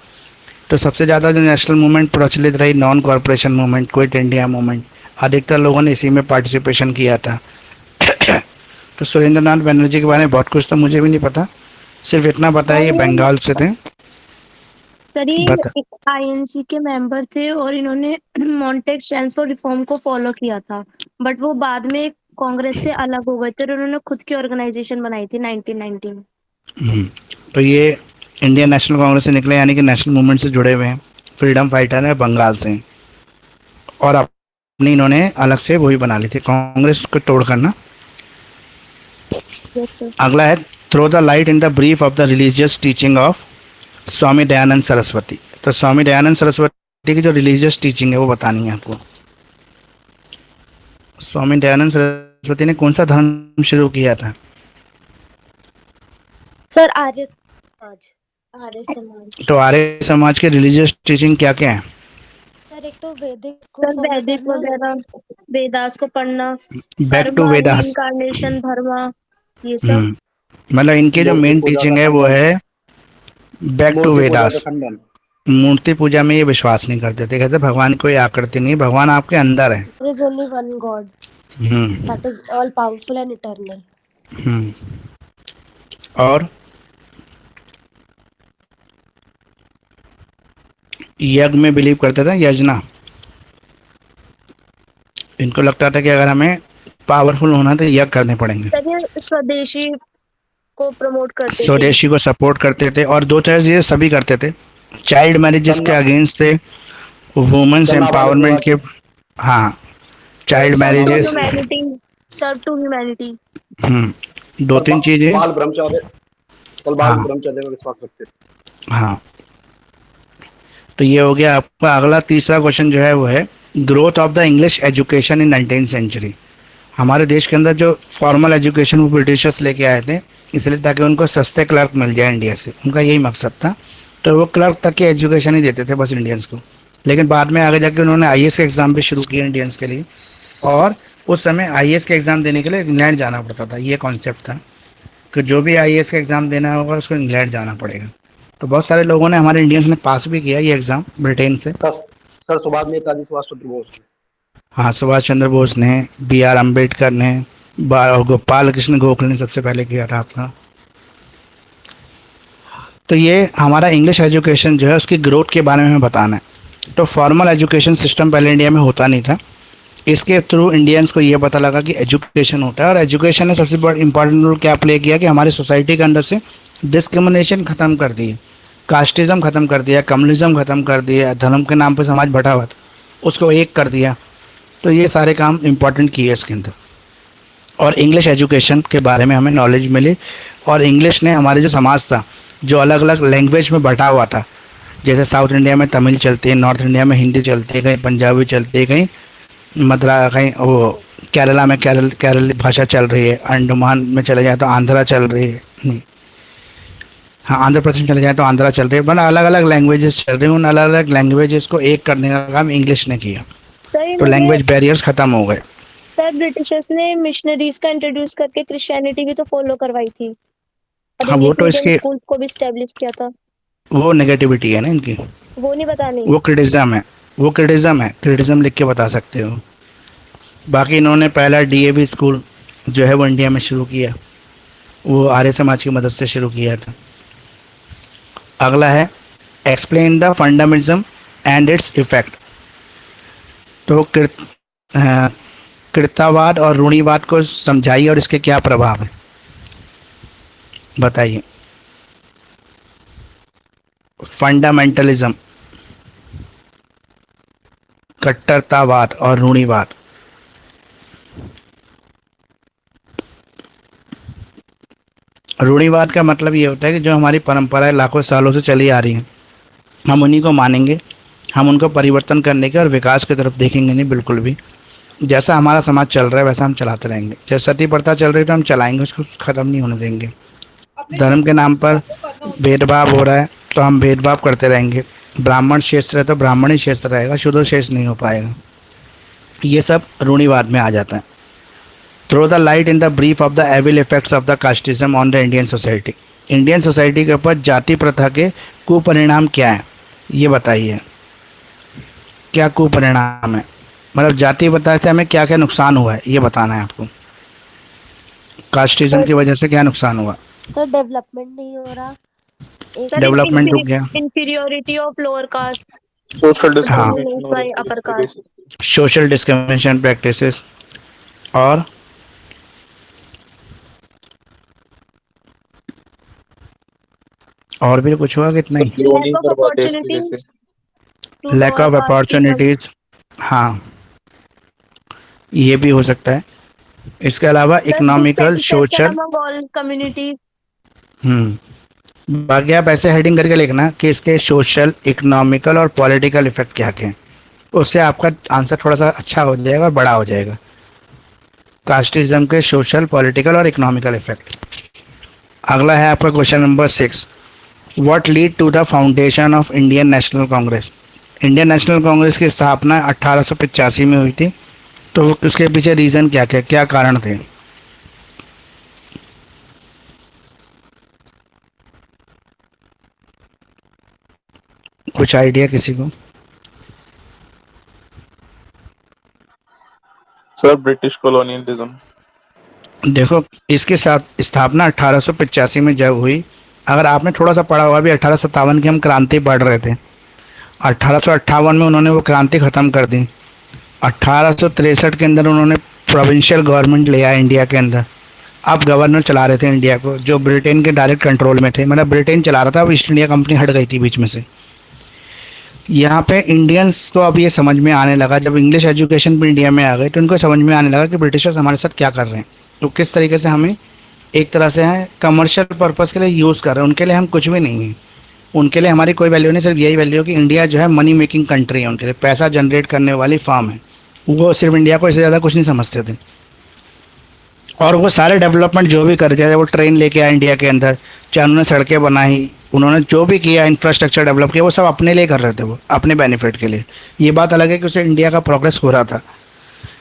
तो सबसे ज़्यादा जो नेशनल मूवमेंट प्रचलित रही, non corporation movement, quit India movement, अधिकतर लोगों ने इसी में पार्टिसिपेशन किया था। तो सुरेंद्र नाथ बनर्जी के बारे में बहुत कुछ तो मुझे भी नहीं पता, सिर्फ इतना पता है सर ये ये बंगाल से थे। सर ये बता। एक आईएनसी के मेंबर थे और इन्होंने मॉन्टेक स्टैंड फॉर रिफॉर्म को फॉलो किया था, बट वो बाद में कांग्रेस से अलग हो गए थे और उन्होंने खुद की ऑर्गेनाइजेशन बनाई थी 1990 में। हम्म, तो ये इंडियन नेशनल कांग्रेस से निकले, यानी कि नेशनल मूवमेंट से जुड़े हुए हैं, फ्रीडम फाइटर है, बंगाल से हैं। और अपनी इन्होंने अलग से वही बना ली थी, कांग्रेस को तोड़कर ना। Yes, sir. अगला है, throw the light in the brief of the religious teaching of Swami Dayanand Saraswati. तो स्वामी दयानंद सरस्वती की जो रिलीजियस टीचिंग है वो बतानी है आपको। स्वामी दयानंद सरस्वती ने कौन सा धर्म शुरू किया था? सर आर्य समाज। आर्य समाज। तो आर्य समाज के रिलीजियस टीचिंग क्या क्या है? सर एक तो वैदिक को सर फॉलो वैदिक करना। वगैरह, वेदास को पढ़ना, back to karma, Vedas. Reincarnation, dharma, ये सब। मतलब इनके जो मूर्ति मेन पूजा टीचिंग का है वो खंडन। है बैक टू मूर्ति पूजा का वेदास। खंडन। मूर्ति पूजा में ये विश्वास नहीं करते थे, कहते भगवान की कोई आकृति नहीं, भगवान आपके अंदर है। There is only one God hmm that is all powerful and eternal. हम्म और यज्ञ में बिलीव करते थे, यजना। इनको लगता था कि अगर हमें पावरफुल होना तो यज्ञ करने पड़ेंगे। सर ये स्वदेशी को प्रमोट करते थे। स्वदेशी को सपोर्ट करते थे, और दो तरह ये सभी करते थे। चाइल्ड मैरिजेस के अगेंस्ट थे, वुमेन्स कन्या बाल एम्पावरमेंट के। विवाह। हाँ, child serve to marriages. Humanity, serve to humanity. दो तीन चीजें। बाल ब्रह्मचार्य। बाल हाँ ब्रह्मचर्य में विश्वास रखते थे। हाँ, तो ये हो गया आपका। अगला तीसरा क्वेश्चन जो है वो है, growth of the English education in 19th century. हमारे देश के अंदर जो फॉर्मल एजुकेशन वो ब्रिटिशर्स लेके आए थे, इसलिए ताकि उनको सस्ते क्लर्क मिल जाए इंडिया से, उनका यही मकसद था। तो वो क्लर्क तक की एजुकेशन ही देते थे बस इंडियंस को। लेकिन बाद में आगे जाके उन्होंने आईएएस के एग्ज़ाम भी शुरू किए इंडियंस के लिए, और उस समय आईएएस के एग्ज़ाम देने के लिए इंग्लैंड जाना पड़ता था। ये कॉन्सेप्ट था कि जो भी आईएएस का एग्ज़ाम देना होगा उसको इंग्लैंड जाना पड़ेगा। तो बहुत सारे लोगों ने, हमारे इंडियंस ने पास भी किया ये एग्ज़ाम ब्रिटेन से। सर सुभाष नेताजी सुभाष चंद्र बोस ने। हाँ, सुभाष चंद्र बोस ने, बी आर अम्बेडकर ने, गोपाल कृष्ण गोखले ने सबसे पहले किया था आपका। तो ये हमारा इंग्लिश एजुकेशन जो है उसकी ग्रोथ के बारे में हमें बताना है। तो फॉर्मल एजुकेशन सिस्टम पहले इंडिया में होता नहीं था, इसके थ्रू इंडियंस को ये पता लगा कि एजुकेशन होता है। और एजुकेशन ने सबसे बड़ा इंपॉर्टेंट रोल क्या प्ले किया कि हमारी सोसाइटी के अंदर से डिस्क्रिमिनेशन ख़त्म कर दी, कास्टिज़म ख़त्म कर दिया, कम्युनिज्म ख़त्म कर दिया, धर्म के नाम पर समाज बटा हुआ था उसको एक कर दिया। तो ये सारे काम इम्पोर्टेंट किए इसके अंदर, और इंग्लिश एजुकेशन के बारे में हमें नॉलेज मिली। और इंग्लिश ने हमारे जो समाज था, जो अलग अलग लैंग्वेज में बटा हुआ था, जैसे साउथ इंडिया में तमिल चलती है, नॉर्थ इंडिया में हिंदी चलती है, कहीं पंजाबी चलती है, कहीं कहीं वो केरला में केरली भाषा चल रही है, अंडमान में चले जाए तो आंध्रा चल रही है, नहीं हाँ आंध्र प्रदेश में चले जाए तो आंध्रा चल रही है, बट अलग अलग लैंग्वेजेस चल रही हैं। उन अलग अलग लैंग्वेजेस को एक करने का काम इंग्लिश ने किया, सर तो इन्होंने, लैंग्वेज बैरियर्स खत्म हो गए। सर ब्रिटिशर्स ने मिशनरीज का इंट्रोड्यूस करके क्रिश्चियनिटी भी तो फॉलो करवाई थी और हाँ, वो इंग्लिश तो मीडियम इसके स्कूल को भी स्टैब्लिश किया था। वो नेगेटिविटी है ना इनकी, वो नहीं बतानी। वो क्रिटिज्म है, वो क्रिटिज्म है, क्रिटिज्म लिख के बता सकते हो। बाकी इन्होंने पहला डीएवी स्कूल जो है वो इंडिया में शुरू किया, वो आर्य समाज की मदद से शुरू किया था। अगला है, explain the fundamentalism and its effect. तो कृतावाद और रूढ़िवाद को समझाइए और इसके क्या प्रभाव है, बताइए। फंडामेंटलिज्म, कट्टरतावाद और रूढ़िवाद। रूढ़िवाद का मतलब ये होता है कि जो हमारी परंपराएं लाखों सालों से चली आ रही हैं, हम उन्हीं को मानेंगे, हम उनको परिवर्तन करने के और विकास की तरफ देखेंगे नहीं बिल्कुल भी। जैसा हमारा समाज चल रहा है वैसा हम चलाते रहेंगे। जैसे सती प्रथा चल रही है तो हम चलाएंगे, उसको ख़त्म नहीं होने देंगे। धर्म के नाम पर भेदभाव हो रहा है तो हम भेदभाव करते रहेंगे। ब्राह्मण शेष रहे तो ब्राह्मण ही शेष रहेगा, शूद्र शेष नहीं हो पाएगा। ये सब रूढ़िवाद में आ जाता है। Throw the light in the brief of the evil effects of the casteism on the Indian society. Indian society के ऊपर जाति प्रथा के कुपरिणाम क्या है ये बताइए। क्या कुपरिणाम है, मतलब जाति प्रथा से हमें क्या क्या नुकसान हुआ है ये बताना है आपको। कास्टिज्म की वजह से क्या नुकसान हुआ? सर डेवलपमेंट नहीं हो रहा। एक डेवलपमेंट रुक गया। Inferiority of lower caste, social हाँ, डिस्क्रिमिनेशन और by upper caste. Social discrimination practices और भी कुछ हुआ कि इतना ही? नहीं करवाते इस वजह से। लैक ऑफ अपॉर्चुनिटीज, हाँ ये भी हो सकता है। इसके अलावा इकोनॉमिकल, सोशल, कम्युनिटीज। बाकी आप ऐसे हेडिंग करके लिखना कि इसके सोशल, इकोनॉमिकल और पॉलिटिकल इफेक्ट क्या क्या हैं। उससे आपका आंसर थोड़ा सा अच्छा हो जाएगा और बड़ा हो जाएगा। कास्टिज्म के सोशल, पॉलिटिकल और इकोनॉमिकल इफेक्ट। अगला है आपका question number 6। What lead to the foundation of Indian National Congress. Indian National Congress की स्थापना 1885 में हुई थी, तो उसके पीछे रीज़न क्या क्या क्या कारण थे? कुछ आइडिया किसी को? Sir British colonialism. देखो, इसके साथ स्थापना 1885 में जब हुई, अगर आपने थोड़ा सा पढ़ा हुआ भी 1857 की हम क्रांति पढ़ रहे थे, 1858 में उन्होंने वो क्रांति ख़त्म कर दी। 1863 के अंदर उन्होंने प्रोविंशियल गवर्नमेंट ले आया इंडिया के अंदर। अब गवर्नर चला रहे थे इंडिया को, जो ब्रिटेन के डायरेक्ट कंट्रोल में थे, मतलब ब्रिटेन चला रहा था, अब ईस्ट इंडिया कंपनी हट गई थी बीच में से। यहाँ पे इंडियंस को अब ये समझ में आने लगा, जब इंग्लिश एजुकेशन भी इंडिया में आ गई तो उनको समझ में आने लगा कि ब्रिटिशर्स हमारे साथ क्या कर रहे हैं, तो किस तरीके से हमें एक तरह से है कमर्शियल पर्पस के लिए यूज़ कर रहे हैं। उनके लिए हम कुछ भी नहीं हैं, उनके लिए हमारी कोई वैल्यू नहीं, सिर्फ यही वैल्यू कि इंडिया जो है मनी मेकिंग कंट्री है, उनके लिए पैसा जनरेट करने वाली फार्म है। वो सिर्फ इंडिया को इससे ज़्यादा कुछ नहीं समझते थे। और वो सारे डेवलपमेंट जो भी कर रहे थे, वो ट्रेन लेके आए इंडिया के अंदर, चाहे उन्होंने सड़कें बनाई, उन्होंने जो भी किया, इंफ्रास्ट्रक्चर डेवलप किया, वो सब अपने लिए कर रहे थे, वो अपने बेनिफिट के लिए। ये बात अलग है कि उसे इंडिया का प्रोग्रेस हो रहा था,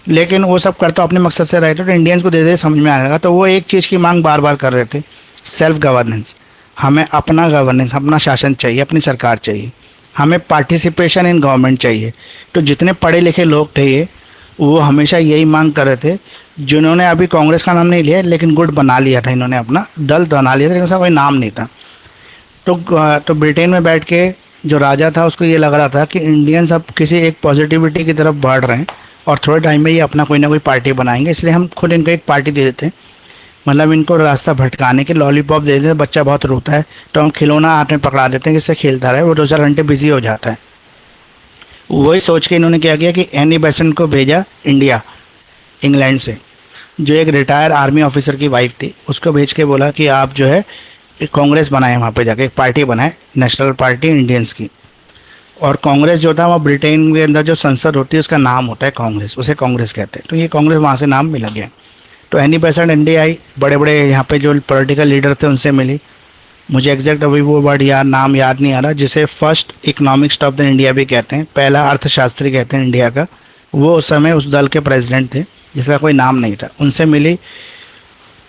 लेकिन वो सब करता अपने मकसद से रहे थे, तो इंडियंस को धीरे धीरे समझ में आने लगा। तो वो एक चीज़ की मांग बार बार कर रहे थे, सेल्फ गवर्नेंस। हमें अपना गवर्नेंस, अपना शासन चाहिए, अपनी सरकार चाहिए, हमें पार्टिसिपेशन इन गवर्नमेंट चाहिए। तो जितने पढ़े लिखे लोग थे ये, वो हमेशा यही मांग कर रहे थे। जिन्होंने अभी कांग्रेस का नाम नहीं लिया, लेकिन गुट बना लिया था, इन्होंने अपना दल बना लिया था, लेकिन उसका कोई नाम नहीं था। तो ब्रिटेन में बैठ के जो राजा था उसको ये लग रहा था कि इंडियंस अब किसी एक पॉजिटिविटी की तरफ बढ़ रहे हैं और थोड़े टाइम में ये अपना कोई ना कोई पार्टी बनाएंगे, इसलिए हम खुद इनको एक पार्टी दे देते हैं, मतलब इनको रास्ता भटकाने के लॉलीपॉप दे देते हैं। बच्चा बहुत रोता है तो हम खिलौना हाथ में पकड़ा देते हैं, जिससे खेलता रहे, वो 2-4 घंटे बिजी हो जाता है। वही सोच के इन्होंने क्या किया कि एनी बेसेंट को भेजा इंडिया, इंग्लैंड से, जो एक रिटायर आर्मी ऑफिसर की वाइफ थी, उसको भेज के बोला कि आप जो है एक कांग्रेस बनाए, वहाँ पे जाके एक पार्टी बनाए, नेशनल पार्टी इंडियंस की। और कांग्रेस जो था, वहाँ ब्रिटेन के अंदर जो संसद होती है उसका नाम होता है कांग्रेस, उसे कांग्रेस कहते हैं। तो ये कांग्रेस वहाँ से नाम मिला गया। तो एनी बेसेंट इंडिया आई, बड़े बड़े यहाँ पे जो पॉलिटिकल लीडर थे उनसे मिली, मुझे एग्जैक्ट अभी वो वर्ड नाम याद नहीं आ रहा, जिसे first economics of the India भी कहते हैं, पहला अर्थशास्त्री कहते हैं इंडिया का। वो उस समय उस दल के प्रेसिडेंट थे, जिसका कोई नाम नहीं था। उनसे मिली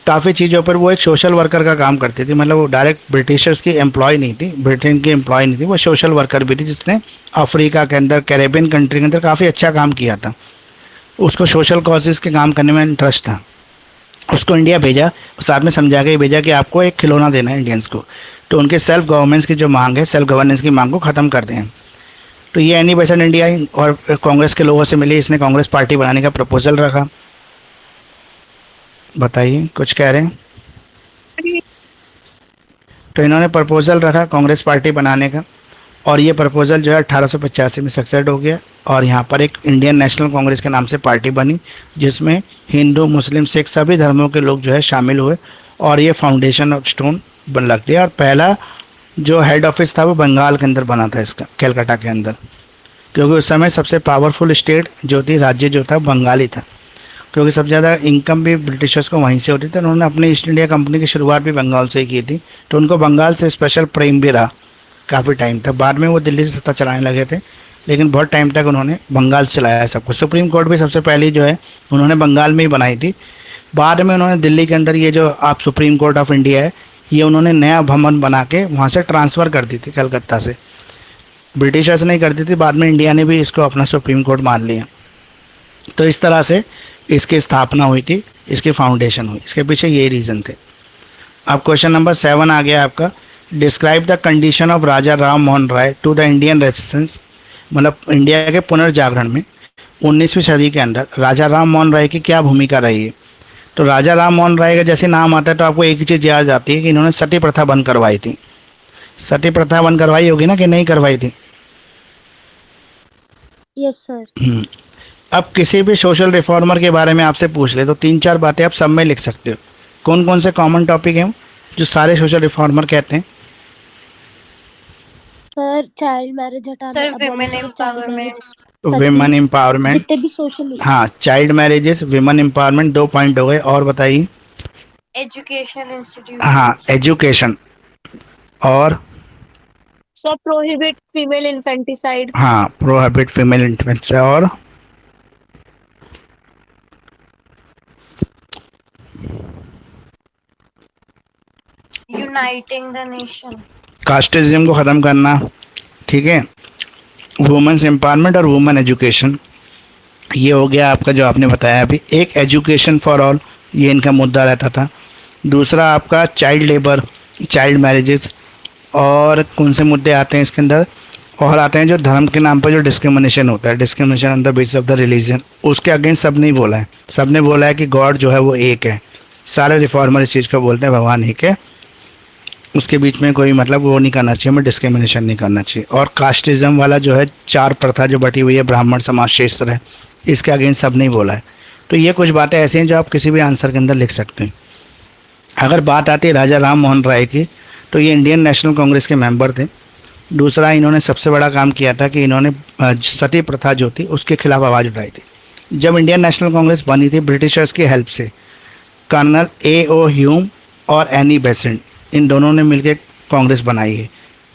काफ़ी चीज़ों पर। वो एक सोशल वर्कर का काम करती थी, मतलब वो डायरेक्ट ब्रिटिशर्स की एम्प्लॉय नहीं थी, ब्रिटेन की एम्प्लॉय नहीं थी, वो सोशल वर्कर भी थी, जिसने अफ्रीका के अंदर, कैरेबियन कंट्री के अंदर काफ़ी अच्छा काम किया था। उसको सोशल कॉजेज़ के काम करने में इंटरेस्ट था। उसको इंडिया भेजा, साथ में समझा के भेजा कि आपको एक खिलौना देना है इंडियंस को, तो उनके सेल्फ गवर्नेंस की जो मांग है, सेल्फ गवर्नेंस की मांग को ख़त्म कर दें। तो ये एनी बेसेंट इंडिया और कांग्रेस के लोगों से मिली, इसने कांग्रेस पार्टी बनाने का प्रपोजल रखा। बताइए, कुछ कह रहे हैं? तो इन्होंने प्रपोजल रखा कांग्रेस पार्टी बनाने का। और ये प्रपोजल जो है 1885 में सक्सेस हो गया और यहाँ पर एक इंडियन नेशनल कांग्रेस के नाम से पार्टी बनी जिसमें हिंदू मुस्लिम सिख सभी धर्मों के लोग जो है शामिल हुए और ये फाउंडेशन ऑफ स्टोन बन लग गया। और पहला जो हेड ऑफिस था वो बंगाल के अंदर बना था इसका, कलकत्ता के अंदर, क्योंकि उस समय सबसे पावरफुल स्टेट जो थी, राज्य जो था, बंगाली था, क्योंकि सबसे ज़्यादा इनकम भी ब्रिटिशर्स को वहीं से होती थी। उन्होंने अपनी ईस्ट इंडिया कंपनी की शुरुआत भी बंगाल से ही की थी, तो उनको बंगाल से स्पेशल प्रेम भी रहा काफ़ी टाइम तक। बाद में वो दिल्ली से सत्ता चलाने लगे थे, लेकिन बहुत टाइम तक उन्होंने बंगाल से चलाया है सब कुछ। सुप्रीम कोर्ट भी सबसे पहली जो है उन्होंने बंगाल में ही बनाई थी। बाद में उन्होंने दिल्ली के अंदर ये जो आप सुप्रीम कोर्ट ऑफ इंडिया है, ये उन्होंने नया भवन बना के वहाँ से ट्रांसफ़र कर दी थी कलकत्ता से। ब्रिटिशर्स नहीं करती थी, बाद में इंडिया ने भी इसको अपना सुप्रीम कोर्ट मान लिया। तो इस तरह से इसकी स्थापना हुई थी, इसकी फाउंडेशन हुई, इसके पीछे यही रीज़न थे। अब क्वेश्चन नंबर 7 आ गया आपका, describe the condition of Raja Ram Mohan Roy to the Indian resistance, मतलब इंडिया के पुनर्जागरण में 19वीं सदी के अंदर राजा राम मोहन राय की क्या भूमिका रही है। तो राजा राम मोहन राय का जैसे नाम आता है तो आपको एक ही चीज़ याद आती है कि इन्होंने सती प्रथा बंद करवाई थी। सती प्रथा बंद करवाई होगी ना कि नहीं करवाई थी? Yes sir. अब किसी भी सोशल रिफॉर्मर के बारे में आपसे पूछ ले तो 3-4 बातें आप सब में लिख सकते हो। कौन कौन से कॉमन टॉपिक हैं जो सारे सोशल रिफॉर्मर कहते हैं? सर चाइल्ड मैरिज हटाना, sir women abolish of child empowerment, marriage, women empowerment, जितने भी सोशल, हाँ, child marriages, women empowerment, 2 point हो गए। और बताइए? एजुकेशन इंस्टीट्यूट, हाँ, एजुकेशन, और सर प्रोहिबिट फीमेल इन्फेंटिसाइड, हाँ, प्रोहिबिट फीमेल इन्फेंटिसाइड, और यूनाइटिंग द नेशन, कास्टिज्म को ख़त्म करना, ठीक है, वुमेन्स एम्पावरमेंट और वुमेन एजुकेशन, ये हो गया आपका जो आपने बताया अभी। एक एजुकेशन फॉर ऑल, ये इनका मुद्दा रहता था। दूसरा आपका चाइल्ड लेबर, चाइल्ड मैरिजेस, और कौन से मुद्दे आते हैं इसके अंदर? और आते हैं जो धर्म के नाम पर जो डिस्क्रिमिनेशन होता है, discrimination on the basis of the religion, उसके अगेंस्ट सब नहीं बोला है। सब ने बोला है कि गॉड जो है वो एक है। सारे रिफॉर्मर इस चीज़ को बोलते हैं, भगवान एक है, उसके बीच में कोई मतलब वो नहीं करना चाहिए, हमें डिस्क्रिमिनेशन नहीं करना चाहिए। और कास्टिज्म वाला जो है, 4 प्रथा जो बटी हुई है, ब्राह्मण समाज, क्षेत्र है, इसके अगेंस्ट सब नहीं बोला है। तो ये कुछ बातें ऐसी हैं जो आप किसी भी आंसर के अंदर लिख सकते हैं। अगर बात आती है राजा राम मोहन राय की, तो ये इंडियन नेशनल कांग्रेस के मेंबर थे। दूसरा, इन्होंने सबसे बड़ा काम किया था कि इन्होंने सती प्रथा जो थी उसके खिलाफ आवाज़ उठाई थी। जब इंडियन नेशनल कांग्रेस बनी थी ब्रिटिशर्स की हेल्प से, कर्नल A.O. ह्यूम और एनी बेसेंट, इन दोनों ने मिलकर कांग्रेस बनाई है।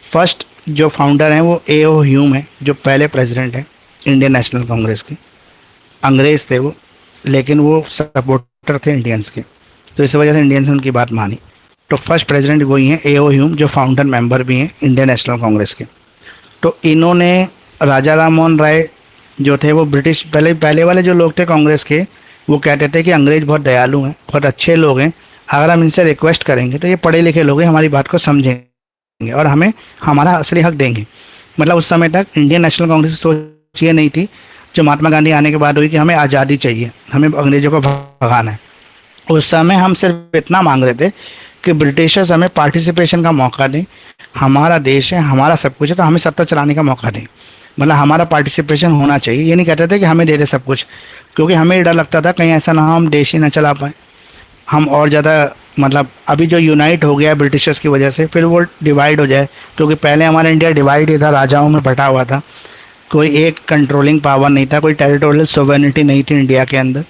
फर्स्ट जो फाउंडर हैं वो A.O. ह्यूम है, जो पहले प्रेसिडेंट हैं इंडियन नेशनल कांग्रेस के। अंग्रेज़ थे वो, लेकिन वो सपोर्टर थे इंडियंस के, तो इस वजह से इंडियंस ने उनकी बात मानी। तो फर्स्ट प्रेसिडेंट वही हैं A.O. ह्यूम, जो फाउंडर मेंबर भी हैं इंडियन नेशनल कांग्रेस के। तो इन्होंने, राजा राम मोहन राय जो थे वो ब्रिटिश, पहले वाले जो लोग थे कांग्रेस के, वो कहते थे कि अंग्रेज़ बहुत दयालु हैं, बहुत अच्छे लोग हैं, अगर हम इनसे रिक्वेस्ट करेंगे तो ये पढ़े लिखे लोग हैं, हमारी बात को समझेंगे और हमें हमारा असली हक देंगे। मतलब उस समय तक इंडियन नेशनल कांग्रेस की सोच ये नहीं थी, जो महात्मा गांधी आने के बाद हुई, कि हमें आज़ादी चाहिए, हमें अंग्रेज़ों को भगाना है। उस समय हम सिर्फ इतना मांग रहे थे कि ब्रिटिशर्स हमें पार्टिसिपेशन का मौका दें, हमारा देश है, हमारा सब कुछ है, तो हमें सत्ता चलाने का मौका दें, मतलब हमारा पार्टिसिपेशन होना चाहिए। ये नहीं कहते थे कि हमें दे दे सब कुछ, क्योंकि हमें डर लगता था कहीं ऐसा ना हो हम देश ही ना चला पाए, हम और ज़्यादा, मतलब अभी जो यूनाइट हो गया ब्रिटिशर्स की वजह से, फिर वो डिवाइड हो जाए, क्योंकि पहले हमारा इंडिया डिवाइड ही था, राजाओं में बटा हुआ था, कोई एक कंट्रोलिंग पावर नहीं था, कोई टेरिटोरियल सोवेरेनिटी नहीं थी इंडिया के अंदर।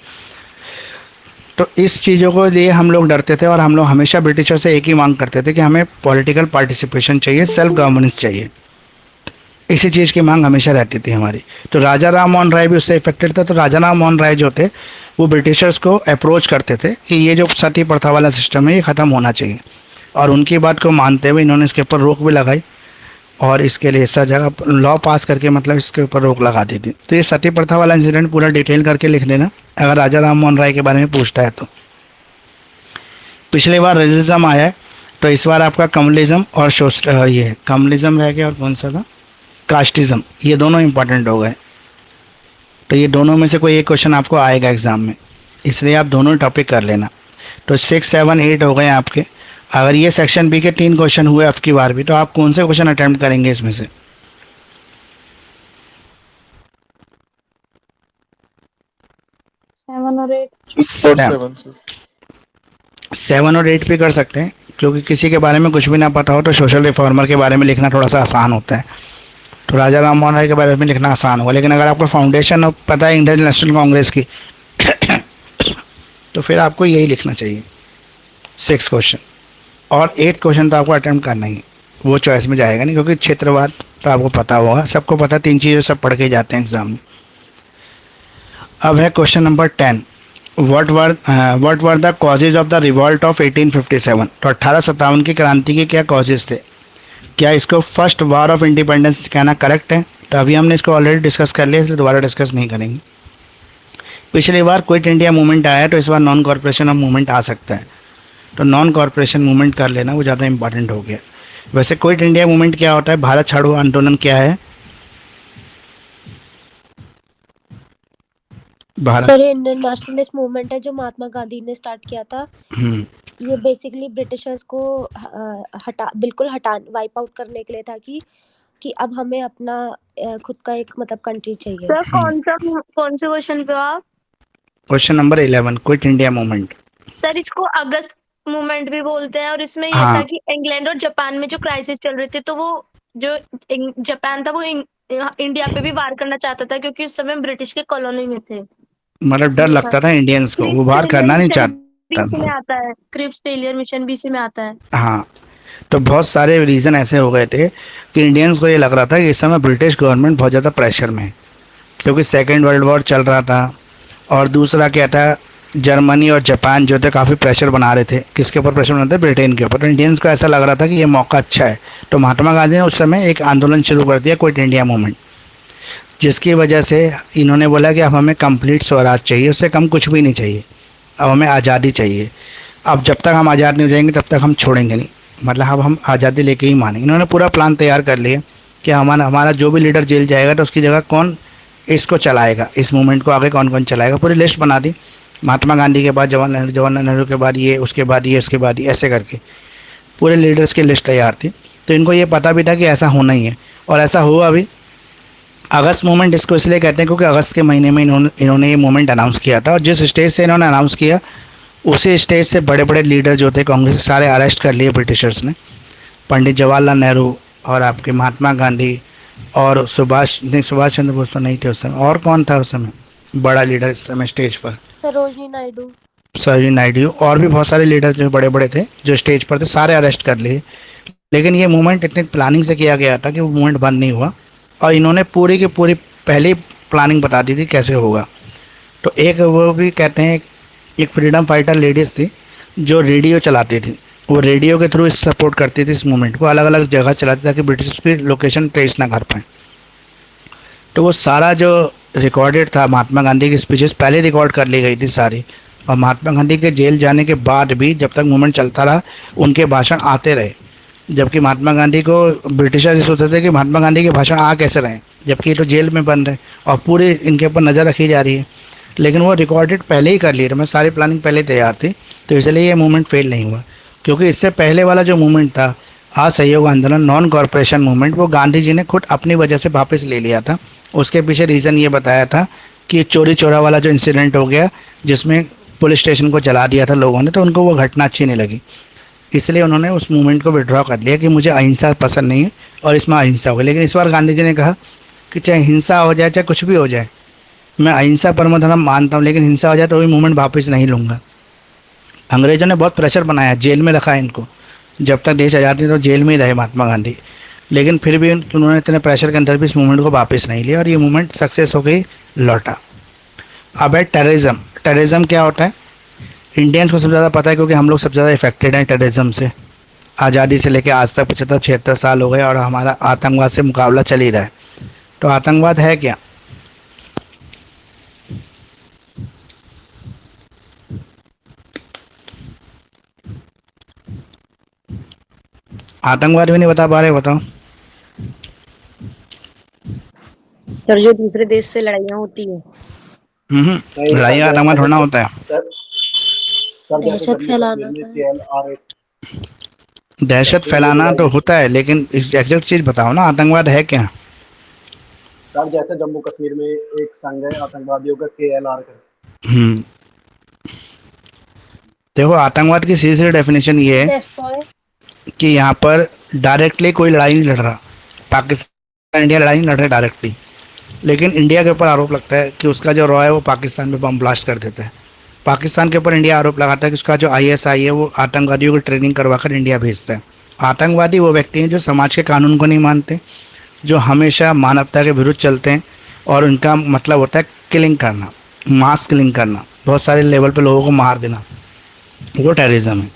तो इस चीज़ों को लिए हम लोग डरते थे और हम लोग हमेशा ब्रिटिशर से एक ही मांग करते थे कि हमें पॉलिटिकल पार्टिसिपेशन चाहिए, सेल्फ गवर्नेंस चाहिए। इसी चीज़ की मांग हमेशा रहती थी हमारी। तो राजा राम मोहन राय भी उससे इफेक्टेड था। तो राजा राम मोहन राय जो थे वो ब्रिटिशर्स को अप्रोच करते थे कि ये जो सती प्रथा वाला सिस्टम है ये ख़त्म होना चाहिए, और उनकी बात को मानते हुए इन्होंने इसके ऊपर रोक भी लगाई और इसके लिए ऐसा जगह लॉ पास करके मतलब इसके ऊपर रोक लगा दी थी। तो ये सती प्रथा वाला इंसिडेंट पूरा डिटेल करके लिख देना अगर राजा राम मोहन राय के बारे में पूछता है तो। पिछली बार रिलिज्म आया है, तो इस बार आपका कम्युनिज्म और ये कम्युनिज्म रह गया और कौन सा था, कास्टिज्म, ये दोनों इंपॉर्टेंट हो गए। तो ये दोनों में से कोई एक क्वेश्चन आपको आएगा एग्जाम में, इसलिए आप दोनों टॉपिक कर लेना। तो 6, 7, 8 हो गए आपके। अगर ये सेक्शन बी के 3 क्वेश्चन हुए आपकी बार भी, तो आप कौन से क्वेश्चन अटेम्प्ट करेंगे इसमें से? 7 और 8। Four seven, sir. 7 और 8 भी कर सकते हैं, क्योंकि किसी के बारे में कुछ भी ना पता हो तो सोशल रिफॉर्मर के बारे में लिखना थोड़ा सा आसान होता है। तो राजा राम मोहन राय के बारे में लिखना आसान होगा, लेकिन अगर आपको फाउंडेशन पता है इंडियन नेशनल कांग्रेस की तो फिर आपको यही लिखना चाहिए 6 क्वेश्चन। और 8 क्वेश्चन तो आपको अटेम्प्ट करना ही है, वो चॉइस में जाएगा नहीं, क्योंकि क्षेत्रवाद तो आपको पता होगा, सबको पता, 3 चीज़ें सब पढ़ के जाते हैं एग्जाम में। अब है question number 10, what were the causes of the revolt of 1857। तो 1857 की क्रांति के क्या कॉजेज थे? क्या इसको फर्स्ट वार ऑफ इंडिपेंडेंस कहना करेक्ट है? तो अभी हमने इसको ऑलरेडी डिस्कस कर लिया, इसलिए दोबारा डिस्कस नहीं करेंगे। पिछली बार क्विट इंडिया मूवमेंट आया, तो इस बार नॉन कॉर्पोरेशन ऑफ मूवमेंट आ सकता है, तो नॉन कॉर्पोरेशन मूवमेंट कर लेना, वो ज़्यादा इंपॉर्टेंट हो गया। वैसे क्विट इंडिया मूवमेंट क्या होता है? भारत छोड़ो आंदोलन क्या है? भारत सर, ये इंडियन नेशनलिस्ट मूवमेंट है जो महात्मा गांधी ने स्टार्ट किया था। ये बेसिकली ब्रिटिशर्स को बिल्कुल वाइप आउट करने के लिए था कि अब हमें अपना खुद का एक मतलब कंट्री चाहिए। सर कौन से क्वेश्चन पे हो आप? Question number 11, quit India movement. Sir इसको अगस्त मूवमेंट भी बोलते हैं, और इसमें ये हाँ। था कि इंग्लैंड और जापान में जो क्राइसिस चल रहे थे, तो वो जो जापान था वो इंडिया पे भी वार करना चाहता था, क्योंकि उस समय ब्रिटिश के कॉलोनी में थे। मतलब डर लगता था इंडियंस को, वो वार क्रिप्स करना नहीं फेलियर चाहता मिशन में था। आता है, क्रिप्स फेलियर मिशन भी इसी में आता है। हाँ, तो बहुत सारे रीज़न ऐसे हो गए थे कि इंडियंस को ये लग रहा था कि इस समय ब्रिटिश गवर्नमेंट बहुत ज़्यादा प्रेशर में है, क्योंकि सेकेंड वर्ल्ड वॉर चल रहा था, और दूसरा क्या था, जर्मनी और जापान जो थे काफ़ी प्रेशर बना रहे थे। किसके ऊपर प्रेशर बनाते थे? ब्रिटेन के ऊपर। तो इंडियंस को ऐसा लग रहा था कि ये मौका अच्छा है, तो महात्मा गांधी ने उस समय एक आंदोलन शुरू कर दिया, क्विट इंडिया मूवमेंट, जिसकी वजह से इन्होंने बोला कि अब हमें कंप्लीट स्वराज चाहिए, उससे कम कुछ भी नहीं चाहिए, अब हमें आज़ादी चाहिए। अब जब तक हम आज़ाद नहीं हो जाएंगे तब तक हम छोड़ेंगे नहीं, मतलब अब हम आज़ादी लेके ही मानेंगे। इन्होंने पूरा प्लान तैयार कर लिया कि हमारा जो भी लीडर जेल जाएगा तो उसकी जगह कौन इसको चलाएगा, इस मूवमेंट को आगे कौन कौन चलाएगा, पूरी लिस्ट बना दी। महात्मा गांधी के बाद जवाहरलाल नेहरू के बाद ये, उसके बाद ये, उसके बाद ये, ऐसे करके पूरे लीडर्स की लिस्ट तैयार थी। तो इनको ये पता भी था कि ऐसा होना ही है, और ऐसा हुआ भी। अगस्त मूवमेंट इसको इसलिए कहते हैं क्योंकि अगस्त के महीने में इन्होंने ये मूवमेंट अनाउंस किया था, और जिस स्टेज से इन्होंने अनाउंस किया उसी स्टेज से बड़े बड़े लीडर जो थे कांग्रेस के, सारे अरेस्ट कर लिए ब्रिटिशर्स ने। पंडित जवाहरलाल नेहरू और आपके महात्मा गांधी और सुभाष चंद्र बोस तो नहीं थे उस समय, और कौन था उस समय बड़ा लीडर इस समय स्टेज पर? सरोजिनी नायडू, और भी बहुत सारे लीडर जो बड़े बड़े थे जो स्टेज पर थे, सारे अरेस्ट कर लिए। लेकिन ये मूवमेंट इतनी प्लानिंग से किया गया था कि वो मूवमेंट बंद नहीं हुआ, और इन्होंने पूरी की पूरी पहले प्लानिंग बता दी थी कैसे होगा। तो एक वो भी कहते हैं, एक फ्रीडम फाइटर लेडीज़ थी जो रेडियो चलाती थी, वो रेडियो के थ्रू सपोर्ट करती थी इस मूवमेंट को, अलग अलग जगह चलाती ताकि ब्रिटिश की लोकेशन ट्रेस ना कर पाए। तो वो सारा जो रिकॉर्डेड था, महात्मा गांधी की स्पीचेस पहले रिकॉर्ड कर ली गई थी सारी, और महात्मा गांधी के जेल जाने के बाद भी जब तक मूवमेंट चलता रहा उनके भाषण आते रहे, जबकि महात्मा गांधी को ब्रिटिशर ये सोचते थे कि महात्मा गांधी के भाषण आ कैसे रहे, जबकि ये तो जेल में बंद है और पूरी इनके ऊपर नज़र रखी जा रही है। लेकिन वो रिकॉर्डेड पहले ही कर लिए थे, मैं सारी प्लानिंग पहले तैयार थी, तो इसलिए ये मूवमेंट फेल नहीं हुआ। क्योंकि इससे पहले वाला जो मूवमेंट था, असहयोग आंदोलन, नॉन कॉरपोरेशन मूवमेंट, वो गांधी जी ने खुद अपनी वजह से वापस ले लिया था। उसके पीछे रीज़न ये बताया था कि चोरी चोरा वाला जो इंसिडेंट हो गया जिसमें पुलिस स्टेशन को जला दिया था लोगों ने, तो उनको वो घटना अच्छी नहीं लगी, इसलिए उन्होंने उस मूवमेंट को विड्रॉ कर लिया कि मुझे अहिंसा पसंद नहीं है और इसमें अहिंसा हो गई। लेकिन इस बार गांधी जी ने कहा कि चाहे हिंसा हो जाए चाहे कुछ भी हो जाए, मैं अहिंसा परमो धर्म मानता हूँ, लेकिन हिंसा हो जाए तो भी मूवमेंट वापस नहीं लूँगा। अंग्रेज़ों ने बहुत प्रेशर बनाया, जेल में रखा इनको, जब तक देश आज़ाद नहीं तो जेल में ही रहे महात्मा गांधी, लेकिन फिर भी उन्होंने इतने प्रेशर के अंदर भी इस मूवमेंट को वापस नहीं लिया और ये मूवमेंट सक्सेस हो गई, लौटा। अब है टेररिज्म। टेररिज्म क्या होता है? इंडियंस को सबसे ज़्यादा पता है क्योंकि हम लोग सबसे ज़्यादा इफेक्टेड हैं टेररिज्म से। आज़ादी से लेकर आज तक 75-76 साल हो गए और हमारा आतंकवाद से मुकाबला चल ही रहा है। तो आतंकवाद है क्या? आतंकवाद भी नहीं बता पा रहे, बताओ। सर जो दूसरे देश से लड़ाइयाँ होती है। लड़ाई आतंकवाद थोड़ा होता है। दहशत फैलाना दहशत फैलाना तो होता है, लेकिन इस एग्जैक्ट चीज बताओ ना, आतंकवाद है क्या? सर जैसे जम्मू कश्मीर में एक संघ है आतंकवादियों का KLR का, देखो आतंकवाद की सीधी सी डेफिनेशन ये है destroy, कि यहाँ पर डायरेक्टली कोई लड़ाई नहीं लड़ रहा, पाकिस्तान इंडिया लड़ाई नहीं लड़ रहे डायरेक्टली, लेकिन इंडिया के ऊपर आरोप लगता है कि उसका जो रॉ है वो पाकिस्तान में बम ब्लास्ट कर देता है। पाकिस्तान के ऊपर इंडिया आरोप लगाता है कि उसका जो आईएसआई है वो आतंकवादियों की ट्रेनिंग करवाकर इंडिया भेजता है। आतंकवादी वो व्यक्ति हैं जो समाज के कानून को नहीं मानते, जो हमेशा मानवता के विरुद्ध चलते हैं, और उनका मतलब होता है किलिंग करना, मास किलिंग करना, बहुत सारे लेवल पे लोगों को मार देना, वो टेररिज्म है।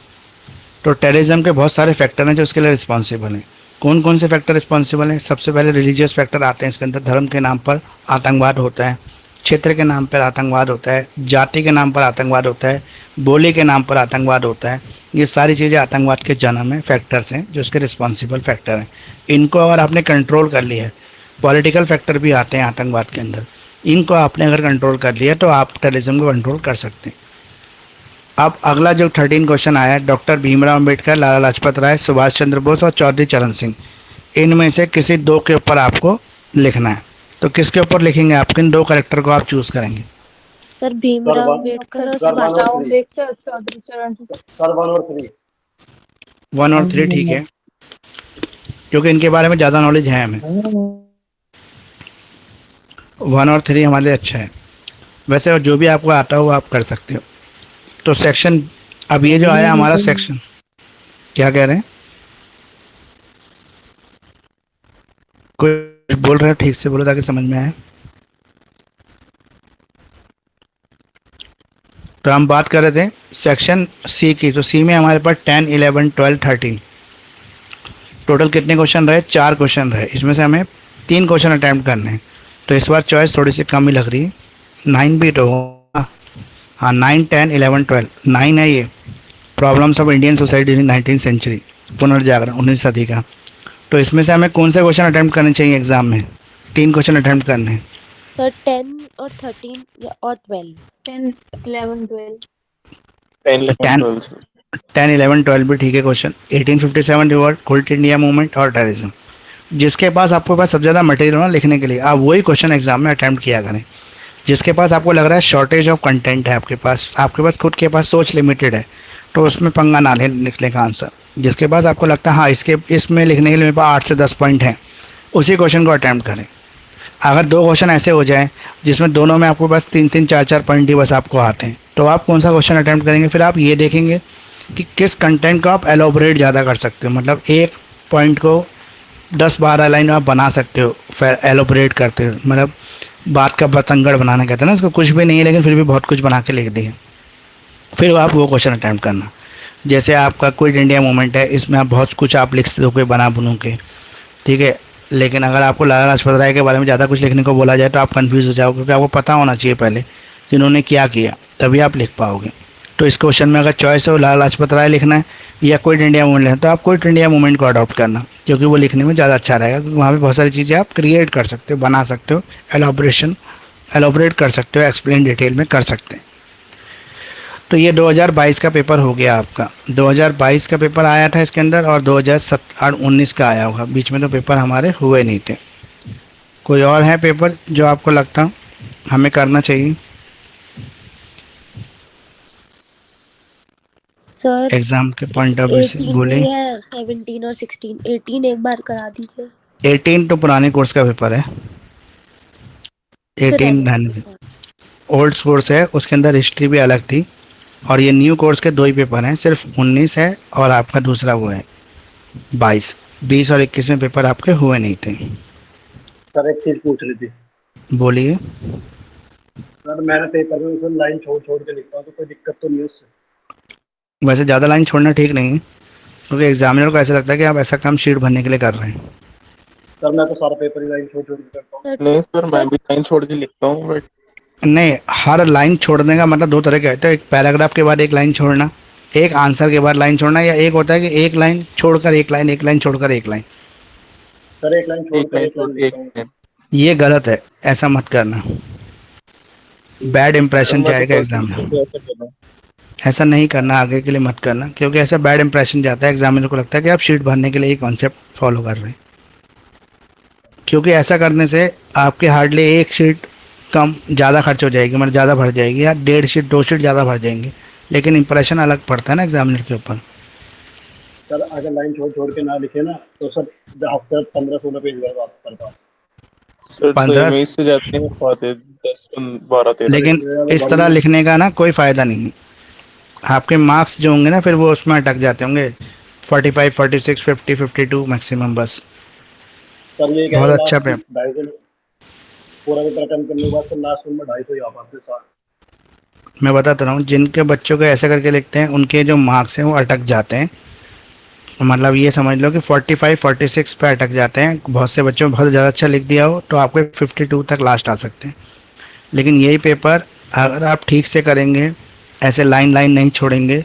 तो टेररिज्म के बहुत सारे फैक्टर हैं जो इसके लिए रिस्पॉन्सिबल हैं। कौन कौन से फैक्टर रिस्पॉन्सिबल हैं? सबसे पहले रिलीजियस फैक्टर आते हैं इसके अंदर। धर्म के नाम पर आतंकवाद होता है, क्षेत्र के नाम पर आतंकवाद होता है, जाति के नाम पर आतंकवाद होता है, बोली के नाम पर आतंकवाद होता है। ये सारी चीज़ें आतंकवाद के जन्म में फैक्टर्स हैं जो इसके रिस्पॉन्सिबल फैक्टर हैं। इनको अगर आपने कंट्रोल कर लिया है, पॉलिटिकल फैक्टर भी आते हैं आतंकवाद के अंदर, इनको आपने अगर कंट्रोल कर लिया तो आप टेररिज्म को कंट्रोल कर सकते हैं। अब अगला जो 13 क्वेश्चन आया है, डॉक्टर भीमराव अम्बेडकर, लाला लाजपत राय, सुभाष चंद्र बोस और चौधरी चरण सिंह, इनमें से किसी दो के ऊपर आपको लिखना है। तो किसके ऊपर लिखेंगे? आप किन दो करेक्टर को आप चूज करेंगे? सर भीमराव अम्बेडकर और सर सुभाष वन और राव थ्री, अम्बेडकर, चौधरी चरण सिंह। सर 1 और 3। 1 और 3 ठीक है, क्योंकि इनके बारे में ज़्यादा नॉलेज है हमें। 1 और 3 हमारे लिए अच्छा है। वैसे और जो भी आपको आता हो आप कर सकते हो। तो सेक्शन, अब ये जो आया हमारा सेक्शन, क्या कह रहे हैं? कोई बोल रहे हो? ठीक से बोलो ताकि समझ में आए। तो हम बात कर रहे थे सेक्शन सी की। तो सी में हमारे पास 10, 11, 12, 13 टोटल कितने क्वेश्चन रहे? 4 क्वेश्चन रहे। इसमें से हमें 3 क्वेश्चन अटैम्प्ट करने हैं। तो इस बार चॉइस थोड़ी सी कम ही लग रही है। 9 भी तो होगा। हाँ 9, 10, 11, 12 9 है ये। Problems of Indian society in 19th century, पुनर्जागरण 19वीं सदी का। तो इसमें से हमें कौन से क्वेश्चन अटैम्प्ट करने चाहिए एग्जाम में? 3 क्वेश्चन अटैम्प्ट करने हैं। सर 10 और 13 और 12। 10, 11, 12। 10, 11, 12 10, 11, 12 भी ठीक है question. 1857 revolt, quit India movement और टेररिज्म। जिसके पास आपके पास सबसे ज़्यादा मटेरियल हो ना लिखने के लिए, आप वही क्वेश्चन एग्जाम में अटैम्प्ट किया करें। जिसके पास आपको लग रहा है शॉर्टेज ऑफ कंटेंट है, आपके पास खुद के पास सोच लिमिटेड है, तो उसमें पंगा ना लें लिखने का आंसर। जिसके पास आपको लगता है हाँ इसमें लिखने के लिए मेरे पास 8 से 10 पॉइंट हैं, उसी क्वेश्चन को अटैम्प्ट करें। अगर 2 क्वेश्चन ऐसे हो जाएं जिसमें दोनों में आपको बस 3-3, 4-4 पॉइंट ही बस आपको आते हैं, तो आप कौन सा क्वेश्चन अटैम्प्ट करेंगे? फिर आप ये देखेंगे कि किस कंटेंट को आप एलोबरेट ज़्यादा कर सकते हो। मतलब एक पॉइंट को 10-12 लाइन आप बना सकते हो फिर एलोबरेट करते हो, मतलब बात का बतंगड़ बनाना कहते हैं ना इसको। कुछ भी नहीं है लेकिन फिर भी बहुत कुछ बना के लिख दिए, फिर आप वो क्वेश्चन अटैम्प्ट करना। जैसे आपका क्विट इंडिया मूवमेंट है, इसमें आप बहुत कुछ आप लिख दोगे बना बुनू के, ठीक है। लेकिन अगर आपको लाला लाजपत राय के बारे में ज़्यादा कुछ लिखने को बोला जाए तो आप कंफ्यूज हो जाओगे, क्योंकि आपको पता होना चाहिए पहले कि इन्होंने क्या किया, तभी आप लिख पाओगे। तो इस क्वेश्चन में अगर चॉइस हो लाला लाजपत राय लिखना है या क्विट इंडिया मूवमेंट लिखना है, तो आप क्विट इंडिया मूवमेंट को अडॉप्ट करना, क्योंकि वो लिखने में ज़्यादा अच्छा रहेगा। क्योंकि वहाँ पे बहुत सारी चीज़ें आप क्रिएट कर सकते हो, बना सकते हो, एलोबरेट कर सकते हो, एक्सप्लेन डिटेल में कर सकते हैं। तो ये 2022 का पेपर हो गया आपका। 2022 का पेपर आया था इसके अंदर, और 2019 का आया होगा। बीच में तो पेपर हमारे हुए नहीं थे। कोई और है पेपर जो आपको लगता हमें करना चाहिए सर एग्जाम के पॉइंट ऑफ व्यू से? 18 बोले भी है, 17 और 16। 18 एक बार करा दीजिए। 18 तो पुराने कोर्स का पेपर है, फिर 18 रहने दें। ओल्ड कोर्स है, उसके अंदर हिस्ट्री भी अलग थी, और ये न्यू कोर्स के 2 ही पेपर हैं, सिर्फ 19 है और आपका दूसरा वो है 22। 20 और 21 में पेपर आपके हुए नहीं थे। सर एक चीज पूछ रही थी। बोलिए। सर मैंने पेपर में उसमें लाइन छोड़ छोड़ के लिखता हूँ, तो कोई दिक्कत तो नहीं है उससे? वैसे ज़्यादा लाइन छोड़ना ठीक नहीं है, क्योंकि एग्जामिनर को ऐसा लगता है कि आप ऐसा काम शीट भरने के लिए कर रहे हैं। सर मैं तो सारा पेपर ही लाइन छोड़ छोड़ के करता हूँ। नहीं सर, मैं भी लाइन छोड़ के लिखता हूँ, बट नहीं, हर लाइन छोड़ने का मतलब 2 तरह के होते हैं। एक पैराग्राफ के बाद एक लाइन छोड़ना, एक आंसर के बाद लाइन छोड़ना, या एक होता है कि एक लाइन छोड़कर एक लाइन, एक लाइन छोड़कर एक लाइन। सर एक लाइन छोड़ एक कर लाइन एक छोड़ लाइन के लिखता हूँ। एक ये गलत है, ऐसा मत करना, बैड इंप्रेशन जाएगा एग्जाम में। ऐसा करना। ऐसा नहीं करना, आगे के लिए मत करना, क्योंकि ऐसा बैड इंप्रेशन जाता है। एग्जामिनर को लगता है कि आप शीट भरने के लिए ये कॉन्सेप्ट फॉलो कर रहे हैं, क्योंकि ऐसा करने से आपके हार्डली एक शीट कम ज़्यादा खर्च हो जाएगी, मतलब ज़्यादा भर जाएगी, या 1.5 शीट 2 शीट ज़्यादा भर जाएंगे। लेकिन इंप्रेशन अलग पड़ता है ना एग्जामिनर के ऊपर। सर अगर लाइन छोड़ छोड़ के ना लिखे ना तो सर हफ्ते 15-16 पेज कर पाओ। सर तो 15, इमेज से जाते हैं पाते 10 12 13। लेकिन इस तरह लिखने का ना कोई फायदा नहीं है। आपके मार्क्स जो होंगे ना फिर वो उसमें अटक जाते होंगे 45, 46, 50, 52 मैक्सिमम बस। सर ये कह बहुत रहे अच्छा लास्ट पे 250 पूरा पेपर अटेम्प्ट करने के बाद तो लास्ट में 250 ही आ पाते सर। मैं बताता रहा हूँ, जिनके बच्चों को ऐसे करके लिखते हैं उनके जो मार्क्स हैं वो अटक जाते हैं। मतलब ये समझ लो कि 45, 46 पे अटक जाते हैं। बहुत से बच्चों ने बहुत ज़्यादा अच्छा लिख दिया हो तो आपके 52 तक लास्ट आ सकते हैं। लेकिन यही पेपर अगर आप ठीक से करेंगे, ऐसे लाइन लाइन नहीं छोड़ेंगे,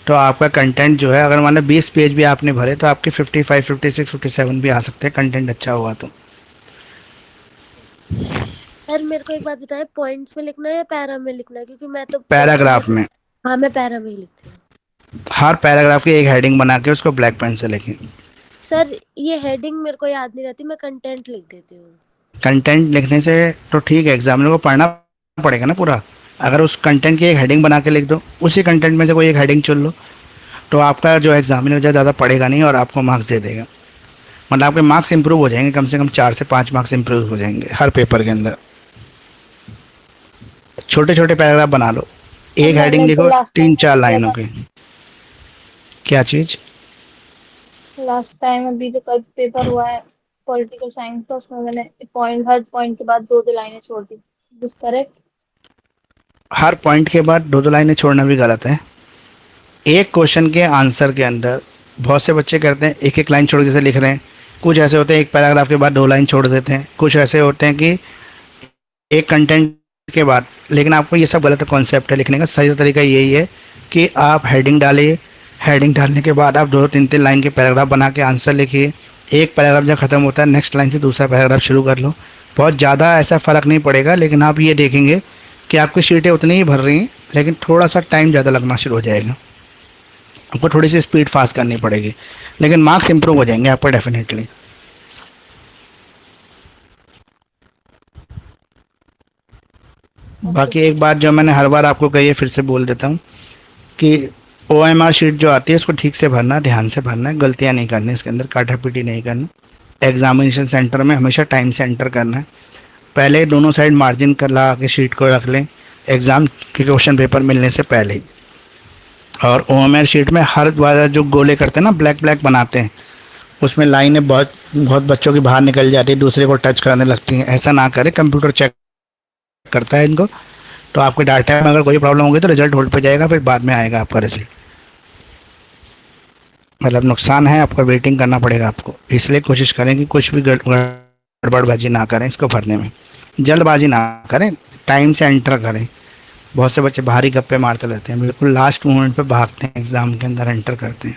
तो आपका कंटेंट जो है, अगर मान लो 20 पेज भी आपने भरे तो आपके 55, 56, 57 भी आ सकते हैं, कंटेंट अच्छा हुआ तो। सर मेरे को एक बात बताएं, पॉइंट्स में लिखना है या पैरा में लिखना है? क्योंकि मैं तो पैराग्राफ में, हाँ मैं पैरा में ही लिखती हूँ। हर पैराग्राफ की एक हेडिंग बना के उसको ब्लैक पेन से लिखें। सर ये हेडिंग मेरे को याद नहीं रहती, मैं कंटेंट लिख देती हूँ। कंटेंट लिखने से तो ठीक है, एग्जामिनर को पढ़ना पड़ेगा ना पूरा। अगर उस कंटेंट की एक हेडिंग बना के लिख दो, उसी कंटेंट में से कोई एक हेडिंग चुन लो, तो आपका जो एग्जामिनर जो ज़्यादा पढ़ेगा नहीं और आपको मार्क्स दे देगा। मतलब आपके मार्क्स इंप्रूव हो जाएंगे, कम से कम 4 से 5 मार्क्स इंप्रूव हो जाएंगे हर पेपर के अंदर। छोटे छोटे पैराग्राफ बना लो, एक हेडिंग मैंने तो लिखो लास्ट 3-4 टाइम किया लाइनों था। की। क्या चीज़? लास्ट टाइम अभी जो कल पेपर हुआ है पॉलिटिकल साइंस का, उसमें मैंने पॉइंट हर पॉइंट के बाद 2-2 लाइनें छोड़ दी। This correct? हर पॉइंट के बाद 2-2 लाइनें छोड़ना भी गलत है। एक क्वेश्चन के आंसर के अंदर बहुत से बच्चे करते हैं एक एक लाइन छोड़ के जैसे लिख रहे हैं। कुछ ऐसे होते हैं एक पैराग्राफ के बाद 2 लाइन छोड़ देते हैं। कुछ ऐसे होते हैं कि एक कंटेंट के बाद, लेकिन आपको ये सब गलत कॉन्सेप्ट है। लिखने का सही तरीका यही है कि आप हेडिंग डालिए, हेडिंग डालने के बाद आप 2-3 लाइन के पैराग्राफ बना के आंसर लिखिए। एक पैराग्राफ जब खत्म होता है नेक्स्ट लाइन से दूसरा पैराग्राफ शुरू कर लो। बहुत ज़्यादा ऐसा फ़र्क नहीं पड़ेगा, लेकिन आप ये देखेंगे कि आपकी शीटें उतनी ही भर रही हैं, लेकिन थोड़ा सा टाइम ज़्यादा लगना शुरू हो जाएगा। आपको थोड़ी सी स्पीड फास्ट करनी पड़ेगी, लेकिन मार्क्स इंप्रूव हो जाएंगे आपको डेफिनेटली। बाकी एक बात जो मैंने हर बार आपको कही है फिर से बोल देता हूँ कि OMR शीट जो आती है उसको ठीक से भरना, ध्यान से भरना है, गलतियाँ नहीं करनी, इसके अंदर काटापीटी नहीं करनी। एग्जामिनेशन सेंटर में हमेशा टाइम से एंटर करना है। पहले दोनों साइड मार्जिन कर ला के शीट को रख लें एग्ज़ाम के क्वेश्चन पेपर मिलने से पहले ही। और OMR शीट में हर बार जो गोले करते हैं ना, ब्लैक ब्लैक बनाते हैं, उसमें लाइनें बहुत बहुत बच्चों की बाहर निकल जाती है, दूसरे को टच करने लगती हैं। ऐसा ना करें, कंप्यूटर चेक करता है इनको। तो आपके डाटा में अगर कोई प्रॉब्लम होगी तो रिजल्ट होल्ड पे जाएगा, फिर बाद में आएगा आपका रिजल्ट। मतलब नुकसान है, आपका वेटिंग करना पड़ेगा आपको। इसलिए कोशिश करें कि कुछ भी गड़बड़बाजी ना करें इसको भरने में, जल्दबाजी ना करें, टाइम से एंटर करें। बहुत से बच्चे भारी गप्पे मारते रहते हैं, बिल्कुल लास्ट मोमेंट पे भागते हैं, एग्ज़ाम के अंदर एंटर करते हैं।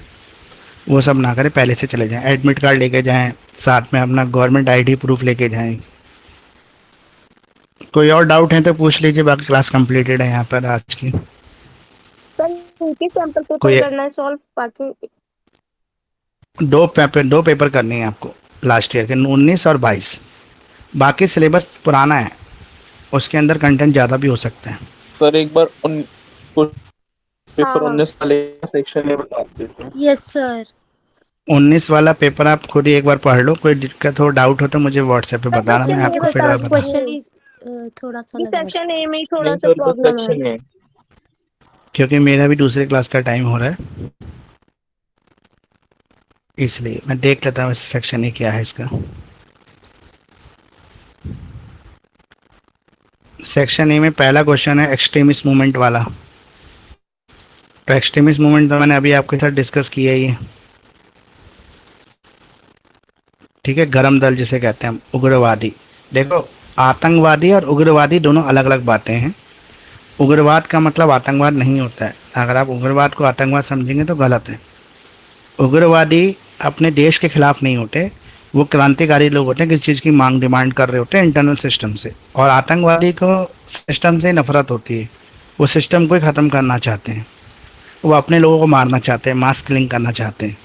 वो सब ना करें, पहले से चले जाएं। एडमिट कार्ड लेके जाएं, साथ में अपना गवर्नमेंट ID प्रूफ लेके जाएं। कोई और डाउट है तो पूछ लीजिए, बाकी क्लास कंप्लीटेड है यहाँ पर आज की। सर इनके सैंपल पेपर कोई करना है सॉल्व, बाकी 2 पेपर करने हैं आपको लास्ट ईयर के, 19 और 22। बाकी सिलेबस पुराना है, उसके अंदर कंटेंट ज़्यादा भी हो सकता है। सर एक बार उन कुछ पेपर हाँ। 19 वाले सेक्शन में बता देते हैं। Yes sir. 19 वाला पेपर आप खुद ही एक बार पढ़ लो, कोई दिक्कत हो डाउट हो तो मुझे व्हाट्सएप पे बताना, मैं सेक्शन ए आपको बता फीडबैक बता। क्वेश्चन इज थोड़ा सा ये लग रहा सेक्शन ए में ही थोड़ा नहीं सा सर, बस प्रॉब्लम है। सेक्शन है। क्योंकि मेरा भी दूसरे क्लास का टाइम हो रहा है, इसलिए मैं देख लेता हूँ सेक्शन ए क्या है इसका। सेक्शन ए में पहला क्वेश्चन है एक्सट्रीमिस्ट मूवमेंट वाला। तो एक्सट्रीमिस्ट मूवमेंट तो मैंने अभी आपके साथ डिस्कस किया ही है, ठीक है। गरम दल जिसे कहते हैं हम, उग्रवादी। देखो, आतंकवादी और उग्रवादी दोनों अलग अलग बातें हैं। उग्रवाद का मतलब आतंकवाद नहीं होता है। अगर आप उग्रवाद को आतंकवाद समझेंगे तो गलत है। उग्रवादी अपने देश के खिलाफ नहीं होते, वो क्रांतिकारी लोग होते हैं, किसी चीज़ की मांग डिमांड कर रहे होते हैं इंटरनल सिस्टम से। और आतंकवादी को सिस्टम से नफरत होती है, वो सिस्टम को ही ख़त्म करना चाहते हैं, वो अपने लोगों को मारना चाहते हैं, मास किलिंग करना चाहते हैं।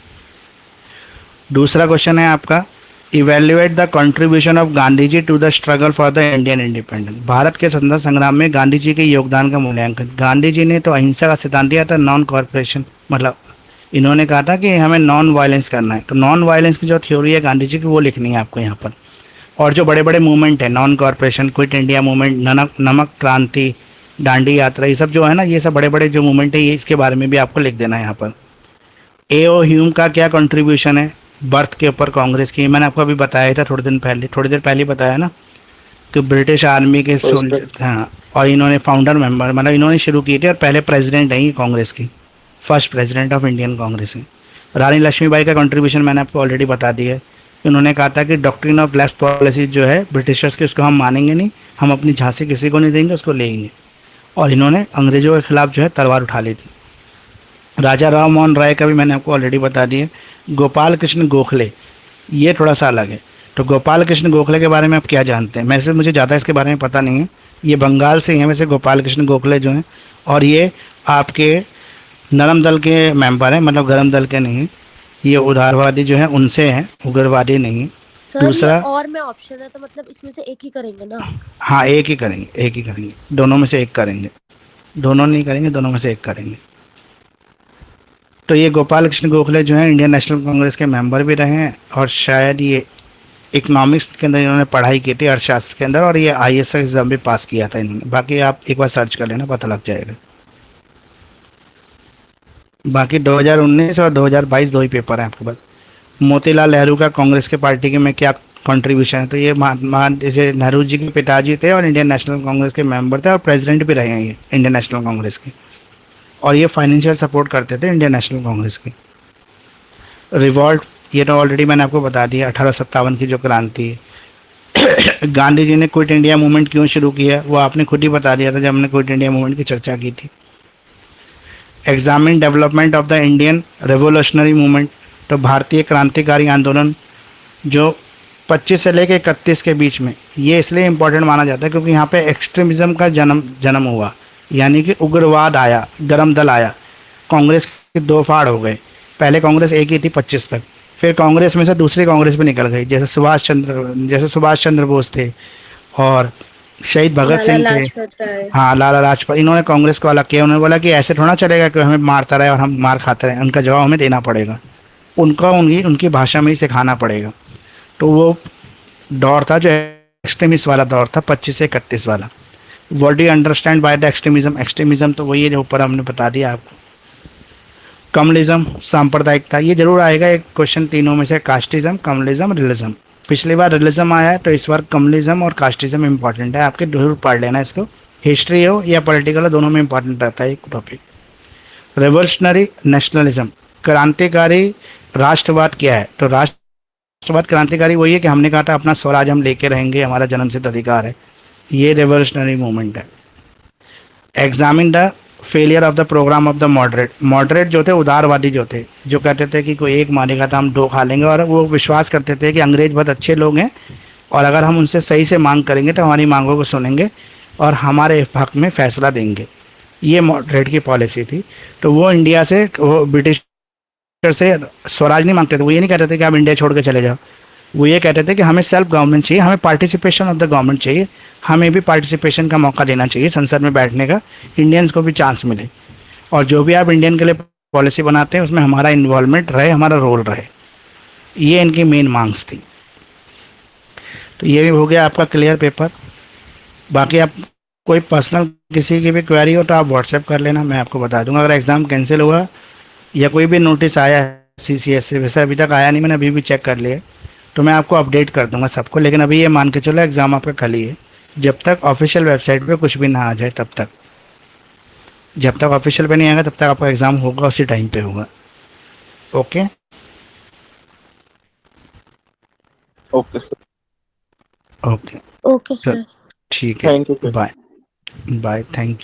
दूसरा क्वेश्चन है आपका evaluate the contribution of Gandhi ji to the struggle for the Indian independence. Bharat के स्वतंत्रता संग्राम में गांधी जी के योगदान का मूल्यांकन। गांधी जी ने तो अहिंसा का सिद्धांत दिया था, नॉन कॉर्पोरेशन, मतलब इन्होंने कहा था कि हमें नॉन वायलेंस करना है, तो नॉन वायलेंस की जो थ्योरी है गांधी जी की वो लिखनी है आपको यहाँ पर। और जो बड़े बड़े मूवमेंट है, non corporation, quit India movement, नमक क्रांति, दांडी यात्रा, ये सब जो है ना, ये सब बड़े बड़े जो मूवमेंट है, ये इसके बारे में भी आपको लिख देना है यहाँ पर। ए.ओ. ह्यूम का क्या कंट्रीब्यूशन है बर्थ के ऊपर कांग्रेस की, मैंने आपको अभी बताया था थोड़ी देर पहले बताया ना, कि ब्रिटिश आर्मी के सोल्जर, हाँ, और इन्होंने फाउंडर मेंबर, मतलब इन्होंने शुरू की थी और पहले प्रेसिडेंट है कांग्रेस की, first president of Indian Congress है। रानी लक्ष्मीबाई का कंट्रीब्यूशन मैंने आपको ऑलरेडी बता दिया है। उन्होंने कहा था कि डॉक्ट्रिन ऑफ लेफ्ट पॉलिसी जो है ब्रिटिशर्स की, उसको हम मानेंगे नहीं, हम अपनी झांसी किसी को नहीं देंगे, उसको लेंगे। और इन्होंने अंग्रेजों के खिलाफ जो है तलवार उठा ली थी। राजा राम मोहन राय का भी मैंने आपको ऑलरेडी बता दिया। गोपाल कृष्ण गोखले, ये थोड़ा सा अलग है। तो गोपाल कृष्ण गोखले के बारे में आप क्या जानते हैं? वैसे मुझे ज़्यादा इसके बारे में पता नहीं है, ये बंगाल से हैं वैसे गोपाल कृष्ण गोखले जो हैं, और ये आपके नरम दल के मेंबर हैं, मतलब गरम दल के नहीं। ये उदारवादी जो है उनसे हैं, उग्रवादी नहीं। सर दूसरा, ये और में ऑप्शन है, तो मतलब इसमें से एक ही करेंगे ना? हाँ एक ही करेंगे, दोनों में से एक करेंगे, दोनों नहीं करेंगे, दोनों में से एक करेंगे। तो ये गोपाल कृष्ण गोखले जो हैं इंडियन नेशनल कांग्रेस के मेंबर भी रहे हैं, और शायद ये इकोनॉमिक्स के अंदर इन्होंने पढ़ाई की थी, अर्थशास्त्र के अंदर, और ये IAS एग्जाम भी पास किया था इन्होंने। बाकी आप एक बार सर्च कर लेना, पता लग जाएगा। बाकी 2019 और 2022 दो ही पेपर हैं आपके पास। मोतीलाल नेहरू का कांग्रेस के पार्टी के में क्या कंट्रीब्यूशन है? तो ये जैसे नेहरू जी के पिताजी थे और इंडियन नेशनल कांग्रेस के मेंबर थे और प्रेसिडेंट भी रहे हैं ये इंडियन नेशनल कांग्रेस के, और ये फाइनेंशियल सपोर्ट करते थे इंडियन नेशनल कांग्रेस की। रिवॉल्ट, ये तो ऑलरेडी मैंने आपको बता दिया, 1857 की जो क्रांति है। गांधी जी ने क्विट इंडिया मूवमेंट क्यों शुरू किया, वो आपने खुद ही बता दिया था जब हमने क्विट इंडिया मूवमेंट की चर्चा की थी। Examine development of the Indian revolutionary movement, तो भारतीय क्रांतिकारी आंदोलन जो 25 से लेकर 31 के बीच में, ये इसलिए इम्पोर्टेंट माना जाता है क्योंकि यहाँ पे एक्सट्रीमिज्म का जन्म हुआ, यानी कि उग्रवाद आया, गरम दल आया। कांग्रेस के दो फाड़ हो गए, पहले कांग्रेस एक ही थी 25 तक, फिर कांग्रेस में से दूसरी कांग्रेस भी निकल गई, जैसे सुभाष चंद्र बोस थे और शहीद भगत सिंह थे, हाँ लाला लाजपत। इन्होंने कांग्रेस को अलग किया, उन्होंने बोला कि ऐसे थोड़ा चलेगा कि हमें मारता रहे और हम मार खाते रहे, उनका जवाब हमें देना पड़ेगा, उनका उनकी भाषा में ही सिखाना पड़ेगा। तो वो दौर था जो एक्सट्रीमिस्ट वाला दौर था, 25 से 31 वाला। What do you understand by the extremism? Extremism तो वही है जो ऊपर हमने बता दिया आपको। कम्युनिज्म, सांप्रदायिकता, ये जरूर आएगा एक क्वेश्चन तीनों में से, कास्टिज्म, कम्युनिज्म, रिलिज्म। पिछली बार रिलिज्म आया है तो इस बार कम्युनिज्म और कास्टिज्म इंपॉर्टेंट है, आपके जरूर पढ़ लेना इसको, हिस्ट्री हो या पॉलिटिकल हो, दोनों में इंपॉर्टेंट रहता है एक टॉपिक। रेवोल्यूशनरी नेशनलिज्म, क्रांतिकारी राष्ट्रवाद क्या है? तो राष्ट्रवाद क्रांतिकारी वही है कि हमने कहा था अपना स्वराज हम लेके रहेंगे, हमारा जन्मसिद्ध अधिकार है, ये रेवोल्यूशनरी मूवमेंट है। Examine the failure of the programme of the moderate जो थे उदारवादी जो थे, जो कहते थे कि कोई एक मारेगा तो हम दो खा लेंगे, और वो विश्वास करते थे कि अंग्रेज बहुत अच्छे लोग हैं और अगर हम उनसे सही से मांग करेंगे तो हमारी मांगों को सुनेंगे और हमारे हक में फैसला देंगे। ये मॉडरेट की पॉलिसी थी। तो वो इंडिया से, वो ब्रिटिश से स्वराज नहीं मांगते थे, वो ये नहीं कहते थे कि आप इंडिया छोड़ के चले जाओ, वो ये कहते थे कि हमें सेल्फ गवर्नमेंट चाहिए, हमें पार्टिसिपेशन ऑफ द गवर्नमेंट चाहिए, हमें भी पार्टिसिपेशन का मौका देना चाहिए, संसद में बैठने का, इंडियंस को भी चांस मिले, और जो भी आप इंडियन के लिए पॉलिसी बनाते हैं उसमें हमारा इन्वॉल्वमेंट रहे, हमारा रोल रहे। ये इनकी मेन मांग्स थी। तो ये भी हो गया आपका क्लियर पेपर। बाकी आप कोई पर्सनल किसी की भी क्वेरी हो तो आप व्हाट्सएप कर लेना, मैं आपको बता दूंगा। अगर एग्ज़ाम कैंसिल हुआ या कोई भी नोटिस आया है CCS से, वैसे अभी तक आया नहीं, मैंने अभी भी चेक कर लिया, तो मैं आपको अपडेट कर दूंगा सबको। लेकिन अभी ये मान के चलो एग्ज़ाम आपका कल ही है, जब तक ऑफिशियल वेबसाइट पे कुछ भी ना आ जाए तब तक, जब तक ऑफिशियल पे नहीं आएगा तब तक आपका एग्ज़ाम होगा, उसी टाइम पे होगा। Okay okay sir. Okay sir, ठीक है, thank you sir. Bye bye, thank you.